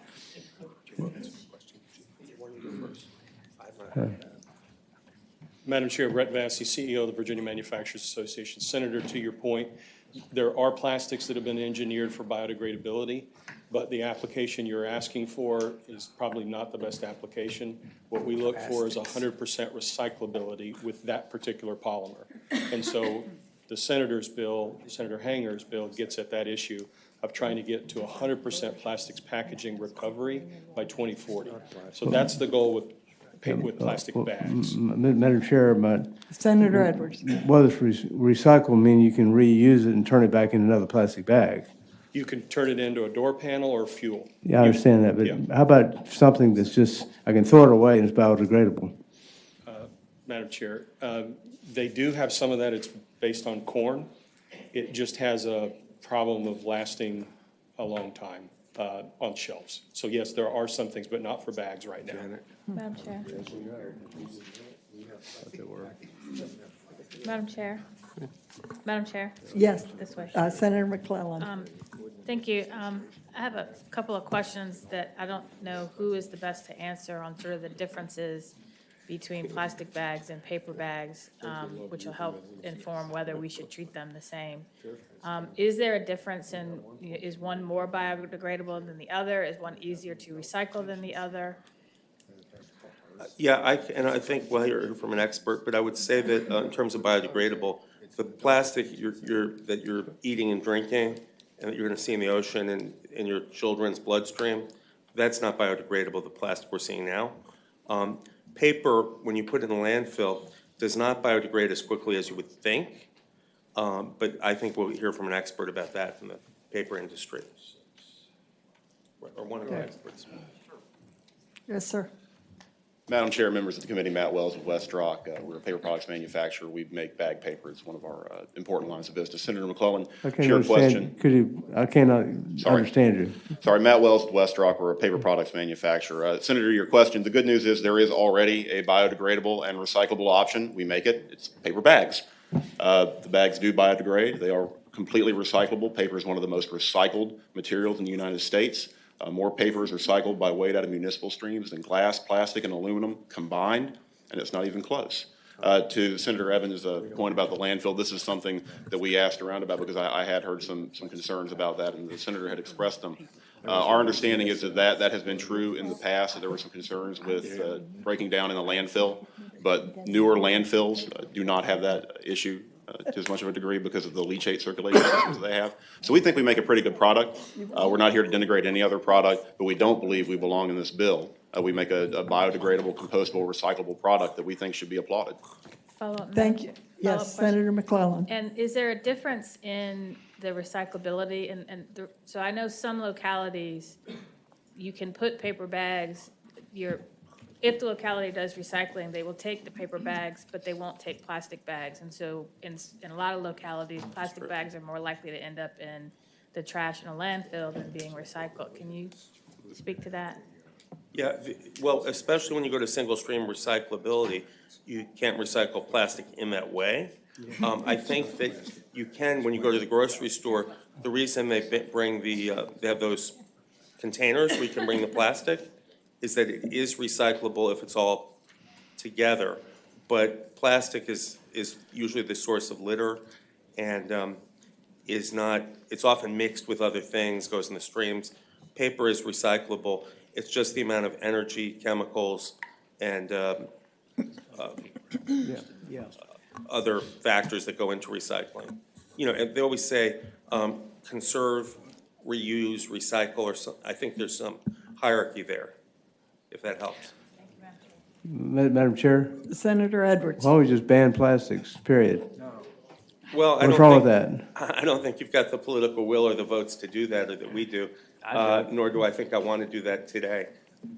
Madam Chair, Brett Vassy, CEO of the Virginia Manufacturers Association. Senator, to your point, there are plastics that have been engineered for biodegradability, but the application you're asking for is probably not the best application. What we look for is 100% recyclability with that particular polymer. And so the Senator's bill, Senator Hanger's bill, gets at that issue of trying to get to 100% plastics packaging recovery by 2040. So that's the goal with plastic bags. Madam Chair, Senator Edwards. Whether it's recycle mean you can reuse it and turn it back into another plastic bag. You can turn it into a door panel or fuel. Yeah, I understand that, but how about something that's just, I can throw it away and it's biodegradable? Madam Chair, they do have some of that. It's based on corn. It just has a problem of lasting a long time on shelves. So yes, there are some things, but not for bags right now. Madam Chair. Madam Chair. Madam Chair. Yes. This way. Senator McClellan. Thank you. I have a couple of questions that I don't know who is the best to answer on sort of the differences between plastic bags and paper bags, which will help inform whether we should treat them the same. Is there a difference in, is one more biodegradable than the other? Is one easier to recycle than the other? Yeah, and I think we'll hear from an expert, but I would say that in terms of biodegradable, the plastic that you're eating and drinking and that you're going to see in the ocean and in your children's bloodstream, that's not biodegradable, the plastic we're seeing now. Paper, when you put it in a landfill, does not biodegrade as quickly as you would think, but I think we'll hear from an expert about that from the paper industry, or one of our experts. Yes, sir. Madam Chair, members of the committee, Matt Wells of West Rock. We're a paper products manufacturer. We make bag paper. It's one of our important lines of business. Senator McClellan, I to can't your understand. question. I cannot understand you. Sorry, Matt Wells of West Rock. We're a paper products manufacturer. Senator, your question, the good news is there is already a biodegradable and recyclable option. We make it. It's paper bags. The bags do biodegrade. They are completely recyclable. Paper is one of the most recycled materials in the United States. More paper is recycled by weight out of municipal streams than glass, plastic, and aluminum combined, and it's not even close. To Senator Evans' point about the landfill, this is something that we asked around about because I had heard some concerns about that, and the senator had expressed them. Our understanding is that has been true in the past, that there were some concerns with breaking down in a landfill, but newer landfills do not have that issue to as much of a degree because of the leachate circulation systems that they have. So we think we make a pretty good product. We're not here to denigrate any other product, but we don't believe we belong in this bill. We make a biodegradable, compostable, recyclable product that we think should be applauded. Follow-up. Thank you. Yes, Senator McClellan. And is there a difference in the recyclability? So I know some localities, you can put paper bags, if the locality does recycling, they will take the paper bags, but they won't take plastic bags. And so in a lot of localities, plastic bags are more likely to end up in the trash in a landfill than being recycled. Can you speak to that? Yeah, well, especially when you go to single stream recyclability, you can't recycle plastic in that way. I think that you can, when you go to the grocery store, the reason they bring they have those containers where you can bring the plastic is that it is recyclable if it's all together. But plastic is usually the source of litter and it's often mixed with other things, goes in the streams. Paper is recyclable. It's just the amount of energy, chemicals, and other factors that go into recycling. You know, and they always say conserve, reuse, recycle, or I think there's some hierarchy there, if that helps. Madam Chair, Senator Edwards. why don't we just ban plastics, period? Well, What's wrong with that? I don't think you've got the political will or the votes to do that, or that we do. Nor do I think I want to do that today.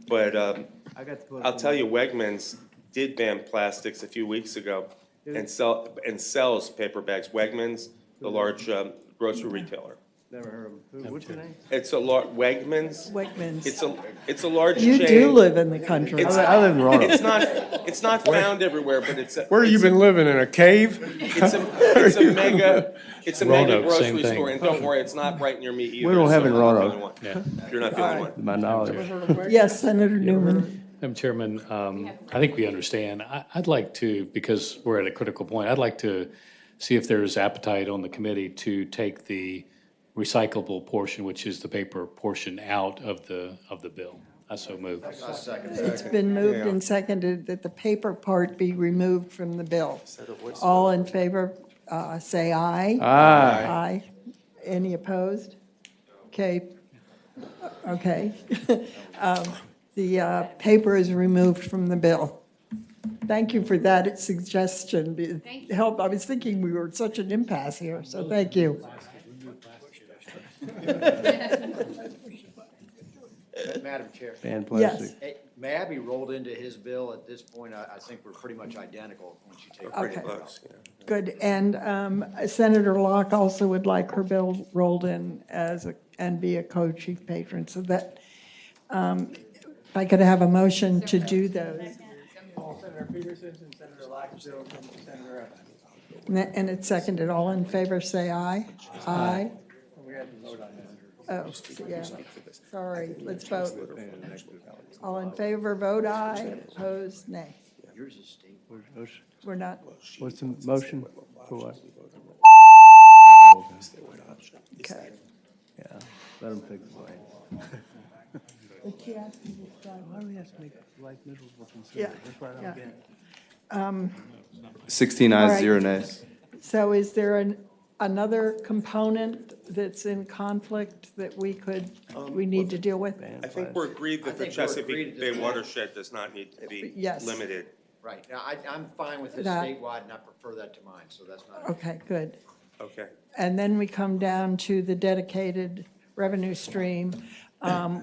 But I'll tell you, Wegmans did ban plastics a few weeks ago and sells paper bags. Wegmans, the large grocery retailer. Never heard of them. What's your name? It's a Wegmans. Wegmans. It's a large You chain. do live in the country. I live in Roanoke. It's not found everywhere, but it's Where you been living, in a cave? It's a mega Roanoke, grocery same thing. store, and don't worry, it's not right near me either. We don't have it in so you're not the Roanoke. only one. You're not the only one. To my knowledge. Yes, Senator Newman. Madam Chairman, I think we understand. I'd like to, because we're at a critical point, I'd like to see if there's appetite on the committee to take the recyclable portion, which is the paper portion, out of the bill. I so move. It's been moved and seconded that the paper part be removed from the bill. All in favor, say aye. Aye. Aye. Any opposed? Okay. Okay. The paper is removed from the bill. Thank you for that suggestion. It helped. I was thinking we were at such an impasse here, so thank you. Madam Chair. Ban plastic. Yes. May I be rolled into his bill at this point? I think we're pretty much identical once you take. Okay. Good. And Senator Locke also would like her bill rolled in and be a co-chief patron. So that, if I could have a motion to do those. Senator Peterson's and Senator Locke's bills and Senator Evans. And it's seconded. All in favor, say aye. Aye. We had to vote on that. Oh, yeah. Sorry. Let's vote. All in favor, vote aye. Opposed, nay. We're not, What's the motion for what? okay. Yeah, let them pick the blame. But you asked me to describe. Why do we have to make life miserable Yeah, consider? That's what I yeah. don't get. 16 All ayes, right. 0 nays. So is there another component that's in conflict that we need to deal with? I think we're agreed that the think we're agreed Chesapeake at Bay this watershed does not need to be Yes. limited. Right, now, I'm fine with this That- statewide, and I prefer that to mine, so that's not. Okay, good. Okay. And then we come down to the dedicated revenue stream,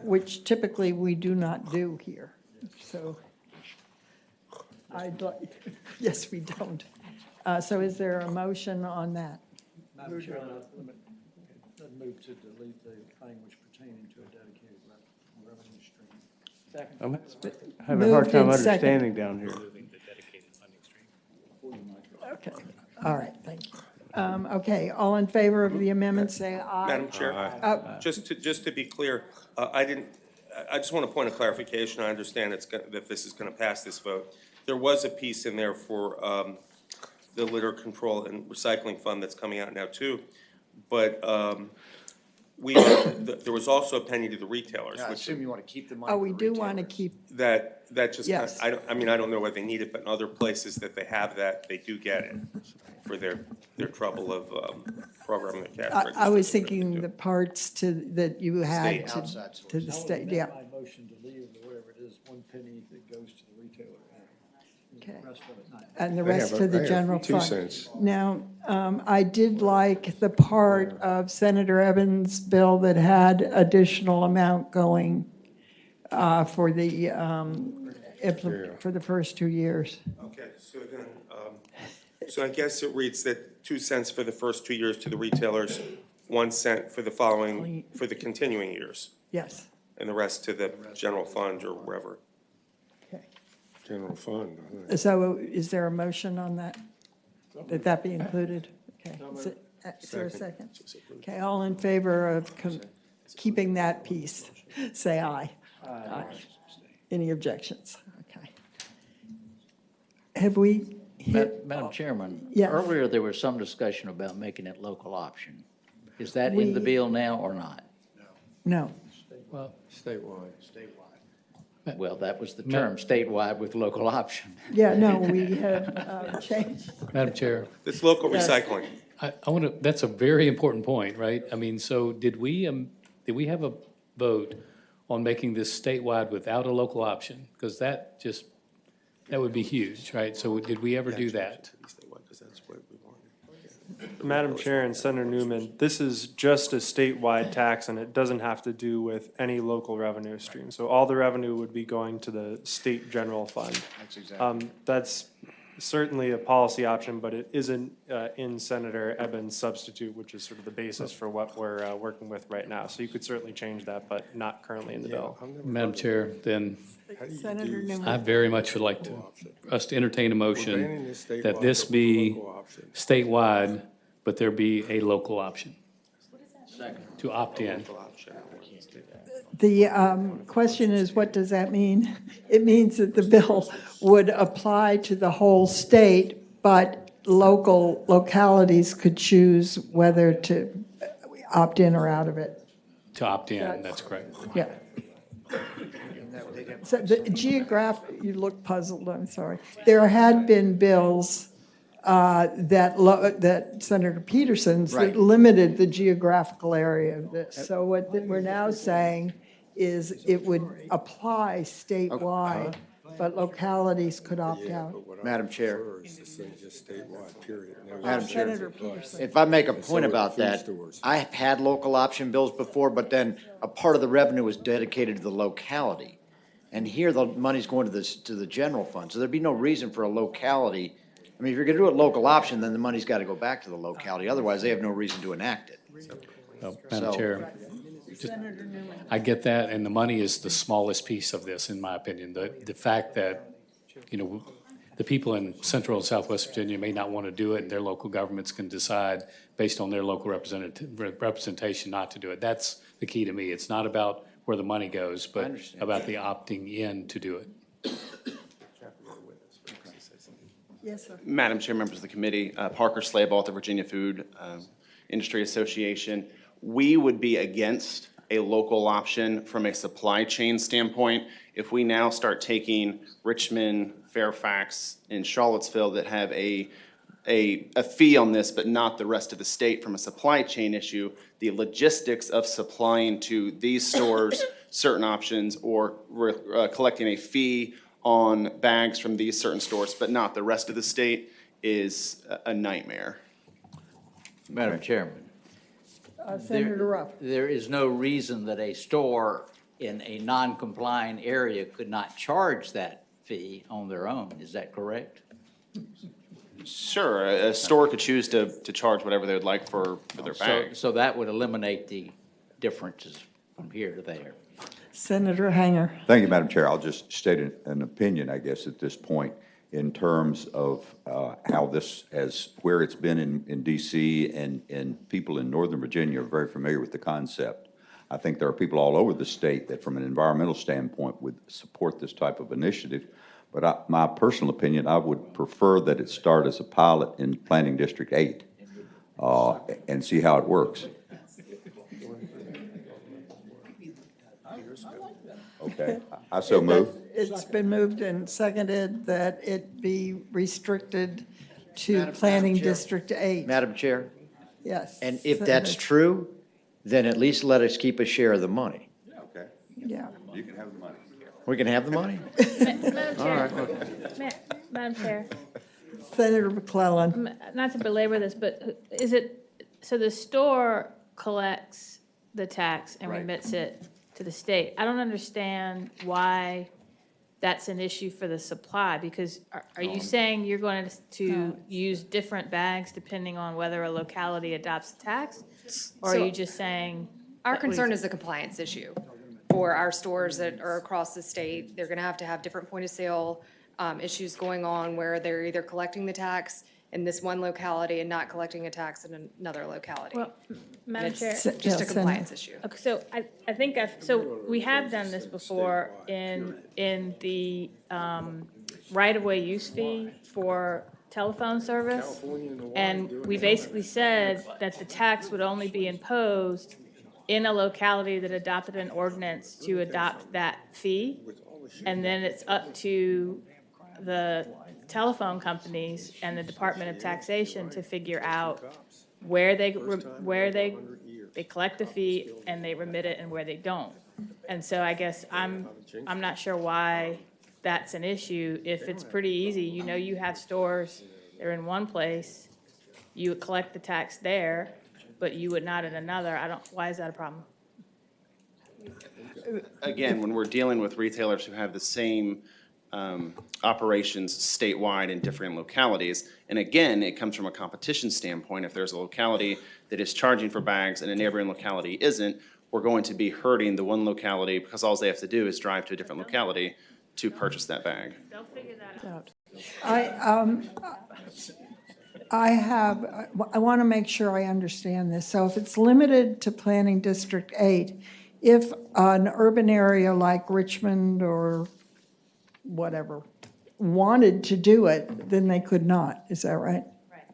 which typically we do not do here. So I'd like, yes, we don't. So is there a motion on that? Madam Chair, I'd move to delete the language pertaining to a dedicated revenue stream. Second. I'm having a hard Moved time in second. understanding down here. Okay, all right, thank you. Okay, all in favor of the amendment, say aye. Madam Chair, just to be clear, I just want a point of clarification. I understand that this is going to pass this vote. There was a piece in there for the litter control and recycling fund that's coming out now too. But there was also a penny to the retailers, I which assume you want to keep the money. Oh, for we the do want to retailers. keep, that just, Yes. I don't know whether they need it, but in other places that they have that, they do get it for their trouble of programming the cash I register. was thinking the parts that you had State. to the state, yeah. My motion to leave, whatever it is, 1 penny that goes to the retailer. Okay. The rest of it not. And the I rest have to a- I the have general 2 fund. cents. Now, I did like the part of Senator Evans' bill that had additional amount going for the, for the first 2 years. Okay, so then, so I guess it reads that 2 cents for the first 2 years to the retailers, 1 cent for the continuing years, Yes. and the rest to the general fund or wherever. General fund. So is there a motion on that? That be included? Okay. Is there a second? Okay, all in favor of keeping that piece, say aye. Aye. Any objections? Okay. Have we hit? Madam Chairman, Yes. earlier there was some discussion about making it local option. Is that in the We- bill now or not? No. Well, statewide. Well, that was the term, statewide with local option. Yeah, no, we have changed. Madam Chair, It's local Yes. recycling. I want to, that's a very important point, right? I mean, so did we have a vote on making this statewide without a local option? Because that would be huge, right? So did we ever do that? Madam Chair and Senator Newman, this is just a statewide tax, and it doesn't have to do with any local revenue stream. So all the revenue would be going to the state general fund. That's exactly. That's certainly a policy option, but it isn't in Senator Eben's substitute, which is sort of the basis for what we're working with right now. So you could certainly change that, but not currently in the bill. Madam Chair, then Senator Newman. I very much would like us to entertain a banning motion this statewide, that this but be local option. statewide, but there be a local option. To opt in. The question is, what does that mean? It means that the bill would apply to the whole state, but localities could choose whether to opt in or out of it. To opt in, that's correct. Yeah. So the you look puzzled, I'm sorry. There had been bills that Senator Peterson's Right. that limited the geographical area of this. So what we're now saying is it would apply statewide, but localities could opt out. Madam Chair. Is to say just statewide, period. Never Madam Chair. Senator Peterson. If I make a And so point with the about food that, stores. I have had local option bills before, but then a part of the revenue was dedicated to the locality. And here, the money's going to the general fund, so there'd be no reason for a locality. I mean, if you're gonna do it local option, then the money's gotta go back to the locality, otherwise they have no reason to enact it. Madam So- Chair, I get that, and the money is the smallest piece of this, in my opinion. The fact that, the people in central and southwest Virginia may not want to do it, and their local governments can decide based on their local representation not to do it. That's the key to me. It's not about where the money goes, but understand. about the opting in to do it. Yes, sir. Madam Chair, members of the committee, Parker Slayball at the Virginia Food Industry Association. We would be against a local option from a supply chain standpoint. If we now start taking Richmond, Fairfax, and Charlottesville that have a fee on this, but not the rest of the state from a supply chain issue, the logistics of supplying to these stores certain options or collecting a fee on bags from these certain stores, but not the rest of the state, is a nightmare. Madam Chairman. Senator Ruff. There is no reason that a store in a non-compliant area could not charge that fee on their own. Is that correct? Sure, a store could choose to charge whatever they would like for their bag. So that would eliminate the differences from here to there. Senator Hanger. Thank you, Madam Chair. I'll just state an opinion, I guess, at this point in terms of how this, where it's been in D.C. and people in Northern Virginia are very familiar with the concept. I think there are people all over the state that from an environmental standpoint would support this type of initiative. But my personal opinion, I would prefer that it start as a pilot in Planning District 8 and see how it works. Okay, I so move. It's been moved and seconded that it be restricted to Planning District 8. Madam Chair, Yes. and if that's true, then at least let us keep a share of the money. Okay, Yeah. you can have the money. We can have the money? Madam All Chair, right, okay. Madam Chair, Senator McClellan. not to belabor this, but is it, so the store collects the tax and remits it to the state. I don't understand why that's an issue for the supply, because are you saying you're going to use different bags depending on whether a locality adopts the tax? Or are So you just saying? Our concern is a compliance issue for our stores that are across the state. They're going to have different point of sale issues going on where they're either collecting the tax in this one locality and not collecting a tax in another locality. Well, Madam And Chair. it's just a compliance issue. Okay, so I think so we have done this before in the right-of-way use fee for telephone service. And we basically said that the tax would only be imposed in a locality that adopted an ordinance to adopt that fee. And then it's up to the telephone companies and the Department of Taxation to figure out where they collect the fee and they remit it and where they don't. And so I guess I'm not sure why that's an issue. If it's pretty easy, you have stores, they're in one place, you would collect the tax there, but you would not in another. Why is that a problem? Again, when we're dealing with retailers who have the same operations statewide in different localities, and again, it comes from a competition standpoint. If there's a locality that is charging for bags and a neighboring locality isn't, we're going to be hurting the one locality because all they have to do is drive to a different locality to purchase that bag. They'll figure that out. I want to make sure I understand this. So if it's limited to Planning District 8, if an urban area like Richmond or whatever wanted to do it, then they could not. Is that right? Right.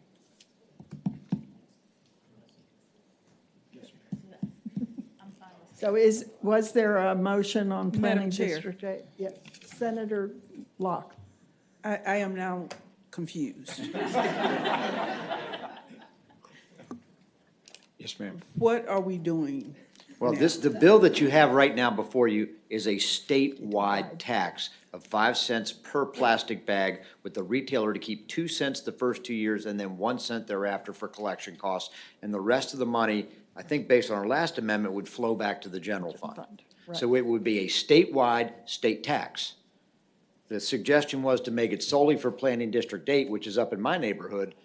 So was there a motion on Planning Madam Chair. District 8? Yeah. Senator Locke. I am now confused. Yes, ma'am. What are we doing? Well, the bill that you have right now before you is a statewide tax of 5 cents per plastic bag, with the retailer to keep 2 cents the first 2 years and then 1 cent thereafter for collection costs. And the rest of the money, I think based on our last amendment, would flow back to the general fund. So it would be a statewide state tax. The suggestion was to make it solely for Planning District 8, which is up in my neighborhood.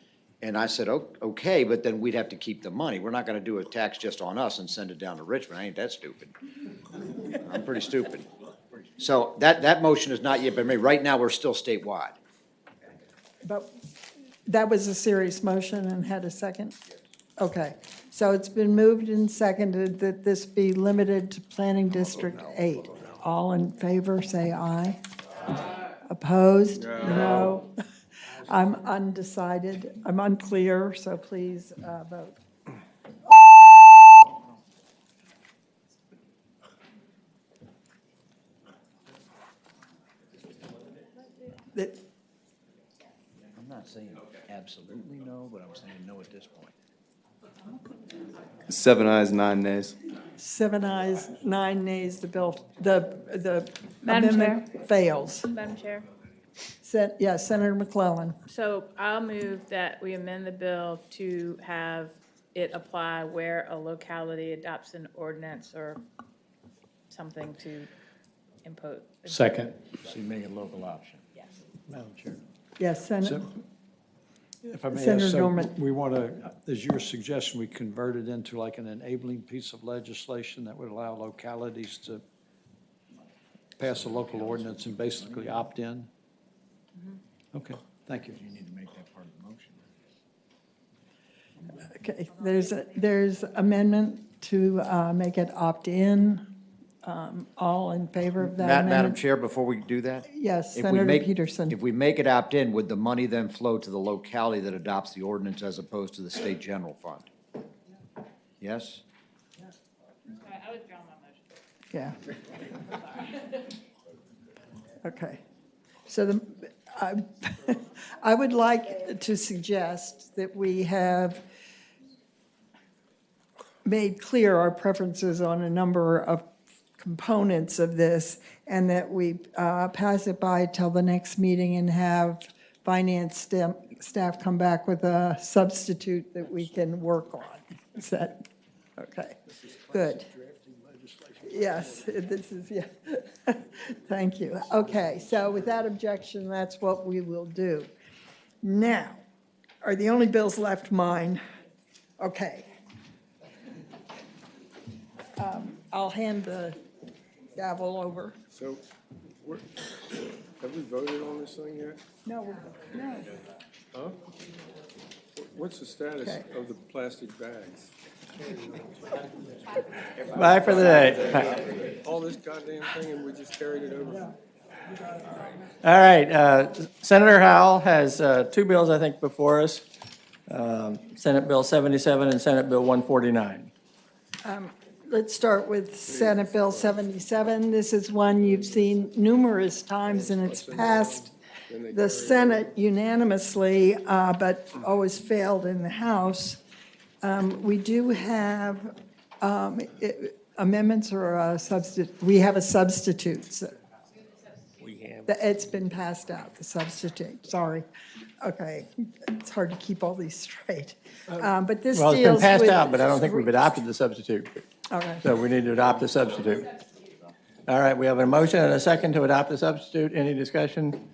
And I said, okay, but then we'd have to keep the money. We're not going to do a tax just on us and send it down to Richmond. I ain't that stupid. I'm pretty stupid. So that motion has not yet been made. Right now, we're still statewide. But that was a serious motion and had a second? Okay. So it's been moved and seconded that this be limited to Planning District 8. All in favor, say aye. Opposed? No. I'm undecided. I'm unclear, so please vote. That- I'm not saying absolutely no, but I'm saying no at this point. 7 ayes, 9 nays. 7 ayes, 9 nays, the Madam amendment fails. Madam Chair. Yes, Senator McClellan. So I'll move that we amend the bill to have it apply where a locality adopts an ordinance or something to impose. Second. So you make it local option. Yes. Madam Chair. Yes, Senator. If I may Senator ask, so Norman. we want to, is your suggestion we convert it into like an enabling piece of legislation that would allow localities to pass a local ordinance and basically opt in? Okay, thank you. You need to make that part of the motion. Okay, there's amendment to make it opt-in. All in favor of that amendment? Madam Chair, before we do that? Yes, if we Senator make- Peterson. If we make it opt-in, would the money then flow to the locality that adopts the ordinance as opposed to the state general fund? Yes? I withdraw my motion. Yeah. Okay. So I would like to suggest that we have made clear our preferences on a number of components of this, and that we pass it by till the next meeting and have finance staff come back with a substitute that we can work on. Is that, okay, good. Yes, this is, yeah. Thank you. Okay, so without objection, that's what we will do. Now, are the only bills left mine? Okay. I'll hand the gavel over. So, have we voted on this thing yet? No, no. Huh? What's the status Okay. of the plastic bags? Bye for the day. All this goddamn thing and we just carried it over? All right, Senator Howell has two bills, I think, before us. Senate Bill 77 and Senate Bill 149. Let's start with Senate Bill 77. This is one you've seen numerous times, and it's passed the Senate unanimously, but always failed in the House. We do have amendments or a substitute. We have a substitute. So it's been passed out, the substitute. Sorry. Okay. It's hard to keep all these straight. But this Well, it's been deals passed with- out, but I don't think we've adopted the substitute. Okay. So we need to adopt the substitute. All right, we have a motion and a second to adopt the substitute. Any discussion?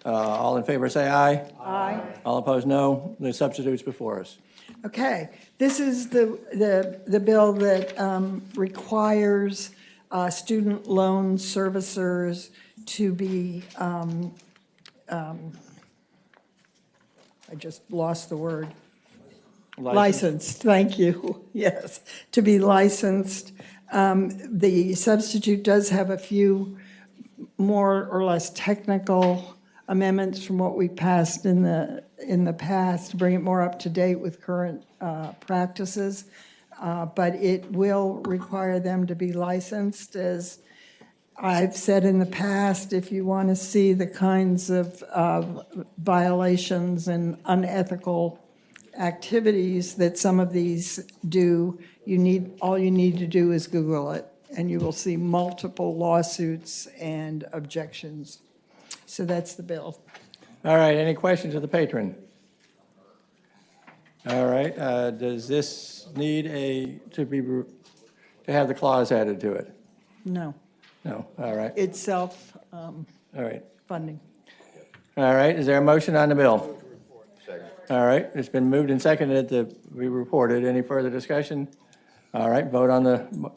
All in favor, say aye. Aye. All opposed, no. The substitute's before us. Okay, this is the bill that requires student loan servicers to be, I just lost the word. Licensed, thank you, yes, to be licensed. The substitute does have a few more or less technical amendments from what we passed in the past to bring it more up to date with current practices. But it will require them to be licensed. As I've said in the past, if you want to see the kinds of violations and unethical activities that some of these do, all you need to do is Google it, and you will see multiple lawsuits and objections. So that's the bill. All right, any questions of the patron? All right, does this need to have the clause added to it? No, No, all right, it's all right. self-funding. All right, is there a motion on the bill? All right, it's been moved and seconded to be reported. Any further discussion? All right, vote on the board.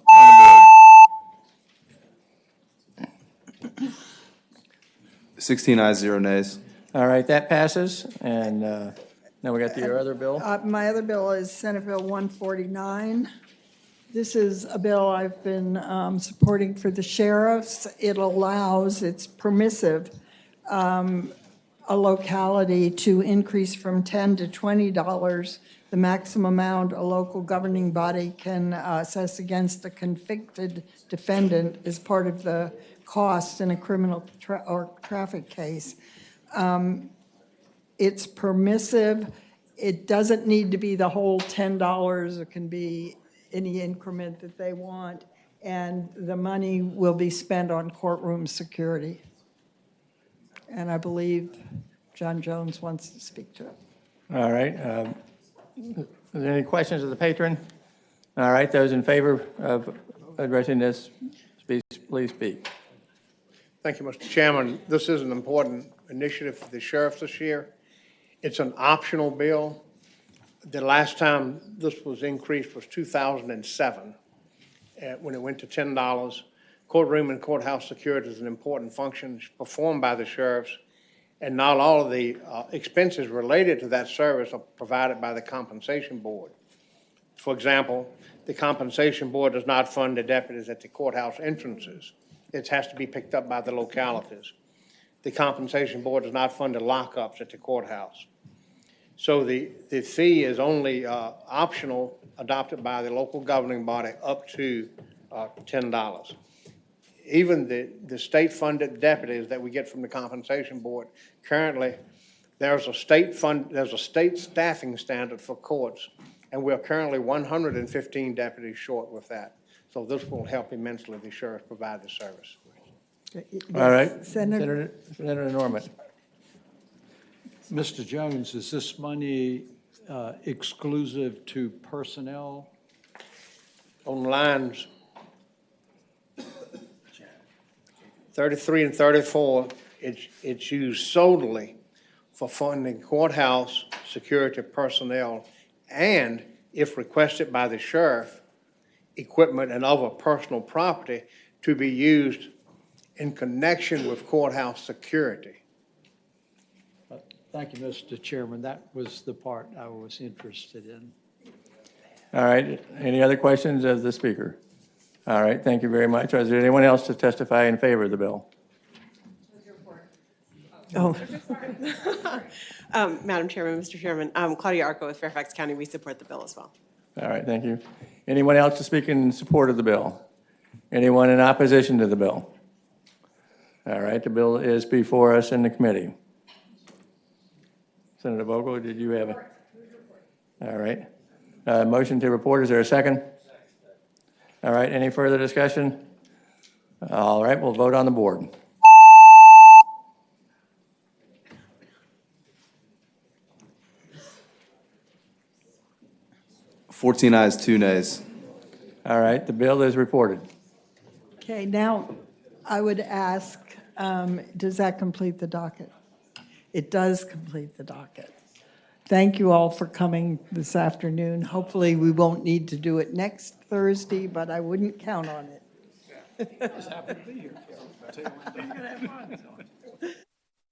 16 ayes, 0 nays. All right, that passes, and now we got your other bill. My other bill is Senate Bill 149. This is a bill I've been supporting for the sheriffs. It allows, it's permissive a locality to increase from $10 to $20 the maximum amount a local governing body can assess against a convicted defendant as part of the cost in a criminal or traffic case. It's permissive. It doesn't need to be the whole $10. It can be any increment that they want. And the money will be spent on courtroom security. And I believe John Jones wants to speak to it. All right. Are there any questions of the patron? All right, those in favor of addressing this, please speak. Thank you, Mr. Chairman. This is an important initiative for the sheriffs this year. It's an optional bill. The last time this was increased was 2007, when it went to $10. Courtroom and courthouse security is an important function performed by the sheriffs, and not all of the expenses related to that service are provided by the compensation board. For example, the compensation board does not fund the deputies at the courthouse entrances. It has to be picked up by the localities. The compensation board does not fund the lockups at the courthouse. So the fee is only optional, adopted by the local governing body, up to $10. Even the state-funded deputies that we get from the compensation board, currently, there's a state staffing standard for courts, and we're currently 115 deputies short with that. So this will help immensely the sheriff provide the service. All right, Senator Norman. Mr. Jones, is this money exclusive to personnel? On lines 33 and 34, it's used solely for funding courthouse security personnel and, if requested by the sheriff, equipment and other personal property to be used in connection with courthouse security. Thank you, Mr. Chairman. That was the part I was interested in. All right, any other questions of the speaker? All right, thank you very much. Is there anyone else to testify in favor of the bill? Oh. Madam Chairman, Mr. Chairman, Claudia Arco with Fairfax County. We support the bill as well. All right, thank you. Anyone else to speak in support of the bill? Anyone in opposition to the bill? All right, the bill is before us in the committee. Senator Vogel, did you have a? All right. Motion to report, is there a second? All right, any further discussion? All right, we'll vote on the board. Fourteen ayes, 2 nays. All right, the bill is reported. Okay, now I would ask, does that complete the docket? It does complete the docket. Thank you all for coming this afternoon. Hopefully, we won't need to do it next Thursday, but I wouldn't count on it. Just happy to be here.